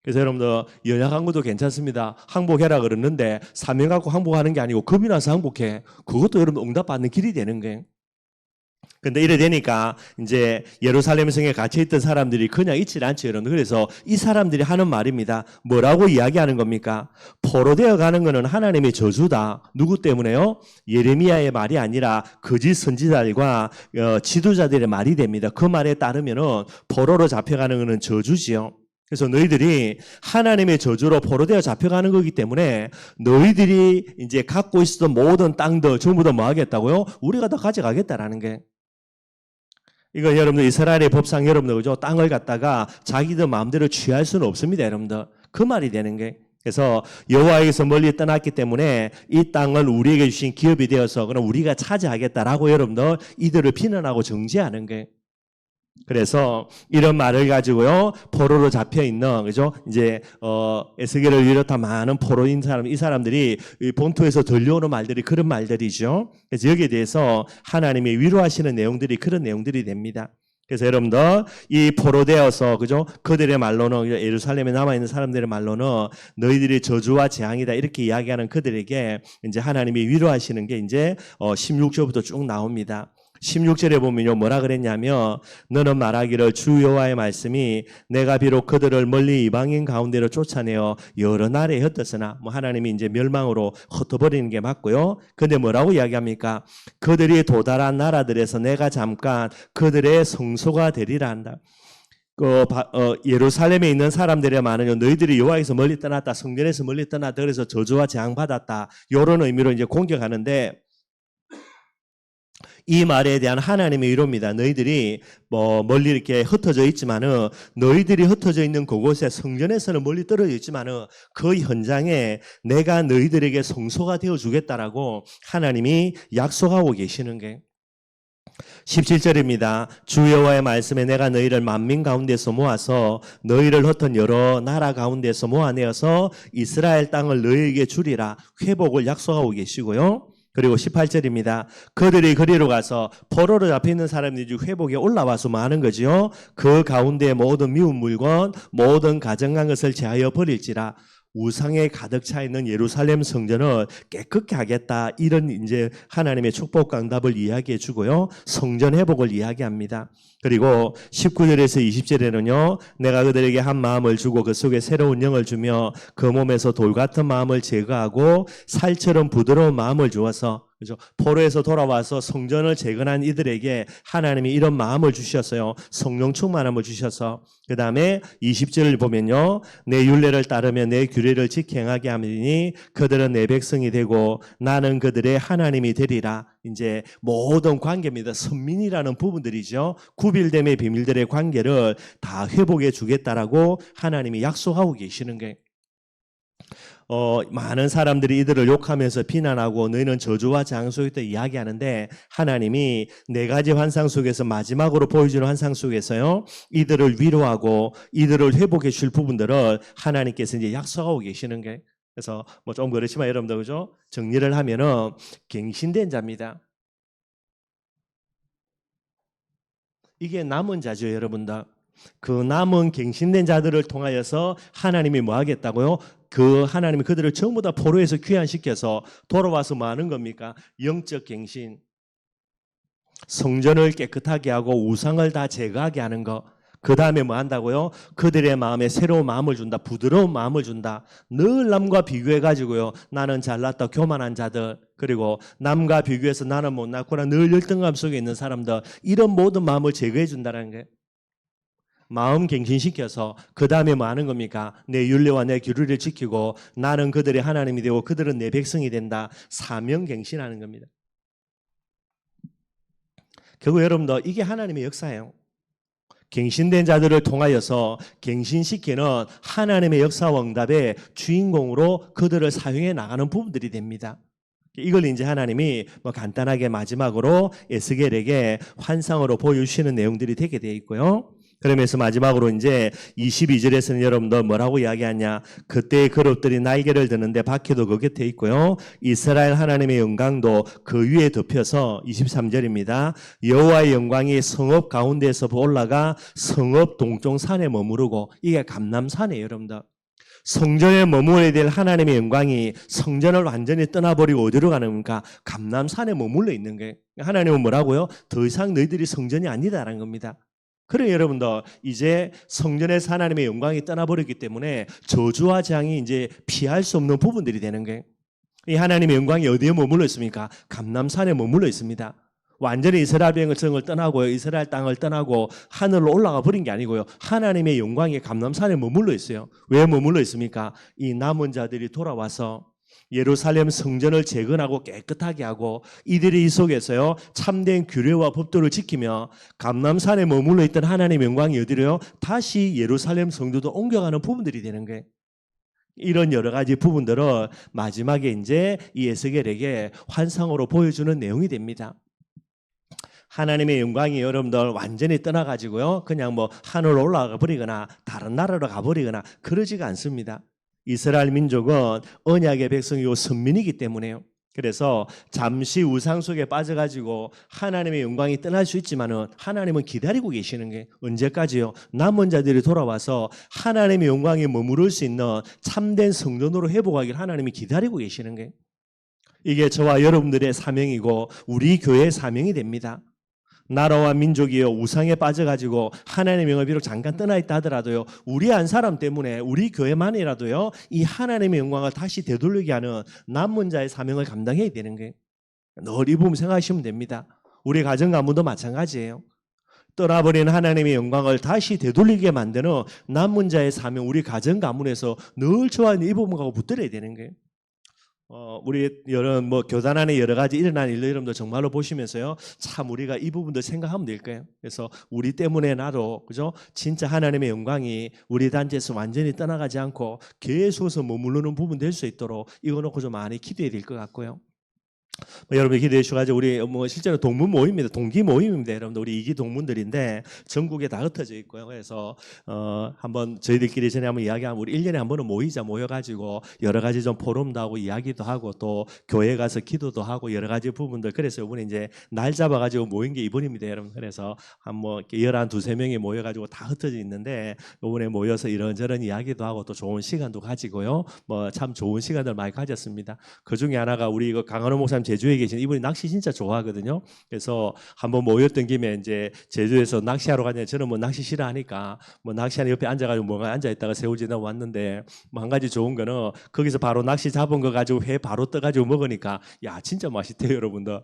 그래서 여러분들 연약한 것도 괜찮습니다. 항복해라 그러는데 사명 갖고 항복하는 게 아니고 겁이 나서 항복해. 그것도 여러분 응답받는 길이 되는 거예요. 근데 이래 되니까 이제 예루살렘 성에 갇혀 있던 사람들이 그냥 있질 않죠, 여러분. 그래서 이 사람들이 하는 말입니다. 뭐라고 이야기하는 겁니까? 포로되어 가는 것은 하나님의 저주다. 누구 때문에요? 예레미야의 말이 아니라 거짓 선지자들과 지도자들의 말이 됩니다. 그 말에 따르면은 포로로 잡혀가는 것은 저주지요. 그래서 너희들이 하나님의 저주로 포로되어 잡혀가는 거기 때문에 너희들이 이제 갖고 있었던 모든 땅들 전부 다 뭐 하겠다고요? 우리가 다 가져가겠다라는 게. 이거 여러분들 이스라엘의 법상 여러분들 그죠? 땅을 갖다가 자기들 마음대로 취할 수는 없습니다, 여러분들. 그 말이 되는 게. 그래서 여호와에게서 멀리 떠났기 때문에 이 땅을 우리에게 주신 기업이 되어서 그럼 우리가 차지하겠다라고 여러분들 이들을 비난하고 정죄하는 게. 그래서 이런 말을 가지고요 포로로 잡혀 있는 그죠 이제 에스겔을 비롯한 많은 포로인 사람 이 사람들이 이 본토에서 들려오는 말들이 그런 말들이죠. 그래서 여기에 대해서 하나님이 위로하시는 내용들이 그런 내용들이 됩니다. 그래서 여러분들 이 포로되어서 그죠 그들의 말로는 예루살렘에 남아 있는 사람들의 말로는 너희들이 저주와 재앙이다 이렇게 이야기하는 그들에게 이제 하나님이 위로하시는 게 이제 16절부터 쭉 나옵니다. 16절에 보면요 뭐라 그랬냐면 너는 말하기를 주 여호와의 말씀이 내가 비록 그들을 멀리 이방인 가운데로 쫓아내어 여러 나라에 흩었으나 뭐 하나님이 이제 멸망으로 흩어버리는 게 맞고요. 근데 뭐라고 이야기합니까? 그들이 도달한 나라들에서 내가 잠깐 그들의 성소가 되리라 한다. 예루살렘에 있는 사람들의 말은 너희들이 여호와에서 멀리 떠났다, 성전에서 멀리 떠났다, 그래서 저주와 재앙 받았다 이런 의미로 이제 공격하는데. 이 말에 대한 하나님의 위로입니다. 너희들이 뭐 멀리 이렇게 흩어져 있지만은 너희들이 흩어져 있는 그곳에 성전에서는 멀리 떨어져 있지만은 그 현장에 내가 너희들에게 성소가 되어 주겠다라고 하나님이 약속하고 계시는 게 17절입니다. 주 여호와의 말씀에 내가 너희를 만민 가운데서 모아서 너희를 흩은 여러 나라 가운데서 모아내어서 이스라엘 땅을 너희에게 주리라 회복을 약속하고 계시고요. 그리고 18절입니다. 그들이 거리로 가서 포로로 잡혀있는 사람들이 회복에 올라와서 뭐 하는 거지요? 그 가운데 모든 미운 물건, 모든 가증한 것을 제하여 버릴지라 우상에 가득 차 있는 예루살렘 성전을 깨끗게 하겠다. 이런 이제 하나님의 축복 강답을 이야기해 주고요. 성전 회복을 이야기합니다. 그리고 19절에서 20절에는요. 내가 그들에게 한 마음을 주고 그 속에 새로운 영을 주며 그 몸에서 돌 같은 마음을 제거하고 살처럼 부드러운 마음을 주어서 그죠? 포로에서 돌아와서 성전을 재건한 이들에게 하나님이 이런 마음을 주셨어요. 성령 충만함을 주셔서 그 다음에 20절을 보면요. 내 율례를 따르며 내 규례를 지행하게 하리니 그들은 내 백성이 되고 나는 그들의 하나님이 되리라. 이제 모든 관계입니다. 선민이라는 부분들이죠. 구별됨의 비밀들의 관계를 다 회복해 주겠다라고 하나님이 약속하고 계시는 게 많은 사람들이 이들을 욕하면서 비난하고 너희는 저주와 재앙 속에 있다 이야기하는데 하나님이 네 가지 환상 속에서 마지막으로 보여주는 환상 속에서요 이들을 위로하고 이들을 회복해 줄 부분들을 하나님께서 이제 약속하고 계시는 게 그래서 뭐 좀 그렇지만 여러분들 그죠 정리를 하면은 갱신된 자입니다. 이게 남은 자죠, 여러분들. 그 남은 갱신된 자들을 통하여서 하나님이 뭐 하겠다고요? 그 하나님이 그들을 전부 다 포로에서 귀환시켜서 돌아와서 뭐 하는 겁니까? 영적 갱신. 성전을 깨끗하게 하고 우상을 다 제거하게 하는 거. 그 다음에 뭐 한다고요? 그들의 마음에 새로운 마음을 준다. 부드러운 마음을 준다. 늘 남과 비교해가지고요. 나는 잘났다. 교만한 자들. 그리고 남과 비교해서 나는 못났구나. 늘 열등감 속에 있는 사람들. 이런 모든 마음을 제거해 준다는 게 마음 갱신시켜서 그 다음에 뭐 하는 겁니까? 내 율례와 내 규례를 지키고 나는 그들의 하나님이 되고 그들은 내 백성이 된다. 사명 갱신하는 겁니다. 결국 여러분들 이게 하나님의 역사예요. 갱신된 자들을 통하여서 갱신시키는 하나님의 역사와 응답의 주인공으로 그들을 사용해 나가는 부분들이 됩니다. 이걸 이제 하나님이 뭐 간단하게 마지막으로 에스겔에게 환상으로 보여주시는 내용들이 되게 되어 있고요. 그러면서 마지막으로 이제 22절에서는 여러분들 뭐라고 이야기하냐? 그때의 그룹들이 날개를 드는데 바퀴도 그 곁에 있고요. 이스라엘 하나님의 영광도 그 위에 덮여서 23절입니다. 여호와의 영광이 성읍 가운데에서 올라가 성읍 동쪽 산에 머무르고 이게 감람산이에요, 여러분들. 성전에 머물러야 될 하나님의 영광이 성전을 완전히 떠나버리고 어디로 가는가? 감람산에 머물러 있는 거예요. 하나님은 뭐라고요? 더 이상 너희들이 성전이 아니다라는 겁니다. 그래 여러분들 이제 성전에서 하나님의 영광이 떠나버렸기 때문에 저주와 재앙이 이제 피할 수 없는 부분들이 되는 거예요. 이 하나님의 영광이 어디에 머물러 있습니까? 감람산에 머물러 있습니다. 완전히 이스라엘 백성을 떠나고 이스라엘 땅을 떠나고 하늘로 올라가 버린 게 아니고요. 하나님의 영광이 감람산에 머물러 있어요. 왜 머물러 있습니까? 이 남은 자들이 돌아와서 예루살렘 성전을 재건하고 깨끗하게 하고 이들이 이 속에서요 참된 규례와 법도를 지키며 감람산에 머물러 있던 하나님의 영광이 어디로요? 다시 예루살렘 성도도 옮겨가는 부분들이 되는 거예요. 이런 여러 가지 부분들을 마지막에 이제 이 에스겔에게 환상으로 보여주는 내용이 됩니다. 하나님의 영광이 여러분들 완전히 떠나가지고요. 그냥 뭐 하늘로 올라가 버리거나 다른 나라로 가버리거나 그러지가 않습니다. 이스라엘 민족은 언약의 백성이고 선민이기 때문에요. 그래서 잠시 우상 속에 빠져가지고 하나님의 영광이 떠날 수 있지만은 하나님은 기다리고 계시는 게 언제까지요? 남은 자들이 돌아와서 하나님의 영광에 머무를 수 있는 참된 성전으로 회복하기를 하나님이 기다리고 계시는 게 이게 저와 여러분들의 사명이고 우리 교회의 사명이 됩니다. 나라와 민족이요 우상에 빠져가지고 하나님의 영광이 비록 잠깐 떠나 있다 하더라도요 우리 한 사람 때문에 우리 교회만이라도요 이 하나님의 영광을 다시 되돌리게 하는 남은 자의 사명을 감당해야 되는 거예요. 늘 이 부분 생각하시면 됩니다. 우리 가정 가문도 마찬가지예요. 떠나버린 하나님의 영광을 다시 되돌리게 만드는 남은 자의 사명 우리 가정 가문에서 늘 저와 이 부분하고 붙들어야 되는 거예요. 우리 여러 교단 안에 여러 가지 일어나는 일들 여러분들 정말로 보시면서요 참 우리가 이 부분도 생각하면 될 거예요. 그래서 우리 때문에 나도 그죠 진짜 하나님의 영광이 우리 단체에서 완전히 떠나가지 않고 계속해서 머무르는 부분 될 수 있도록 이거 놓고 좀 많이 기도해야 될 것 같고요. 여러분이 기대해 주셔가지고 우리 실제로 동문 모임입니다. 동기 모임입니다. 여러분들 우리 이기 동문들인데 전국에 다 흩어져 있고요. 그래서 한번 저희들끼리 전에 한번 이야기하면 우리 1년에 한 번은 모여가지고 여러 가지 좀 포럼도 하고 이야기도 하고 또 교회 가서 기도도 하고 여러 가지 부분들 그래서 이번에 이제 날 잡아가지고 모인 게 이번입니다. 여러분 그래서 한번 12-13명이 모여가지고 다 흩어져 있는데 이번에 모여서 이런저런 이야기도 하고 또 좋은 시간도 가지고요. 참 좋은 시간들 많이 가졌습니다. 그 중에 하나가 우리 이거 강한호 목사님 제주에 계신 이분이 낚시 진짜 좋아하거든요. 그래서 한번 모였던 김에 이제 제주에서 낚시하러 가냐 저는 낚시 싫어하니까 낚시하는 옆에 앉아가지고 뭔가 앉아있다가 새우 지나 왔는데 한 가지 좋은 거는 거기서 바로 낚시 잡은 거 가지고 회 바로 떠가지고 먹으니까 야 진짜 맛있대요 여러분들.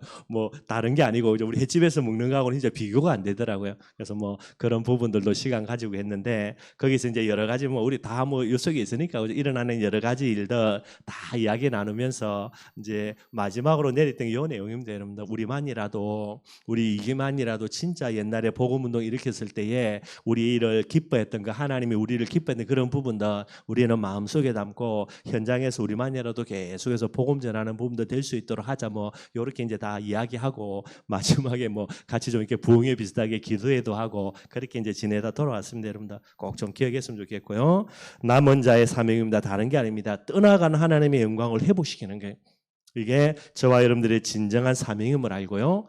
다른 게 아니고 우리 횟집에서 먹는 거하고는 진짜 비교가 안 되더라고요. 그래서 그런 부분들도 시간 가지고 했는데 거기서 이제 여러 가지 우리 다 요 속에 있으니까 일어나는 여러 가지 일들 다 이야기 나누면서 이제 마지막으로 내렸던 이 내용입니다. 여러분들 우리만이라도 우리 이기만이라도 진짜 옛날에 복음운동 일으켰을 때에 우리를 기뻐했던 그 하나님이 우리를 기뻐했던 그런 부분들 우리는 마음속에 담고 현장에서 우리만이라도 계속해서 복음 전하는 부분도 될 수 있도록 하자 이렇게 이제 다 이야기하고 마지막에 같이 좀 이렇게 부흥회 비슷하게 기도회도 하고 그렇게 이제 지내다 돌아왔습니다. 여러분들 꼭 좀 기억했으면 좋겠고요. 남은 자의 사명입니다. 다른 게 아닙니다. 떠나간 하나님의 영광을 회복시키는 거예요. 이게 저와 여러분들의 진정한 사명임을 알고요.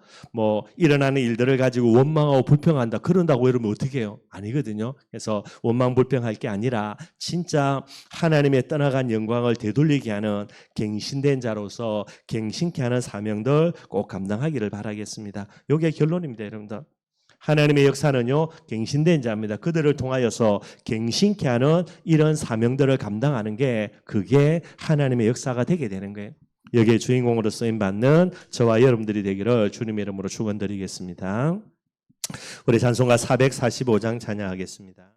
일어나는 일들을 가지고 원망하고 불평한다. 그런다고 여러분 어떻게 해요? 아니거든요. 그래서 원망 불평할 게 아니라 진짜 하나님의 떠나간 영광을 되돌리게 하는 갱신된 자로서 갱신케 하는 사명들 꼭 감당하기를 바라겠습니다. 이게 결론입니다. 여러분들. 하나님의 역사는요 갱신된 자입니다. 그들을 통하여서 갱신케 하는 이런 사명들을 감당하는 게 그게 하나님의 역사가 되게 되는 거예요. 여기에 주인공으로 쓰임받는 저와 여러분들이 되기를 주님의 이름으로 축원드리겠습니다. 우리 찬송가 445장 찬양하겠습니다.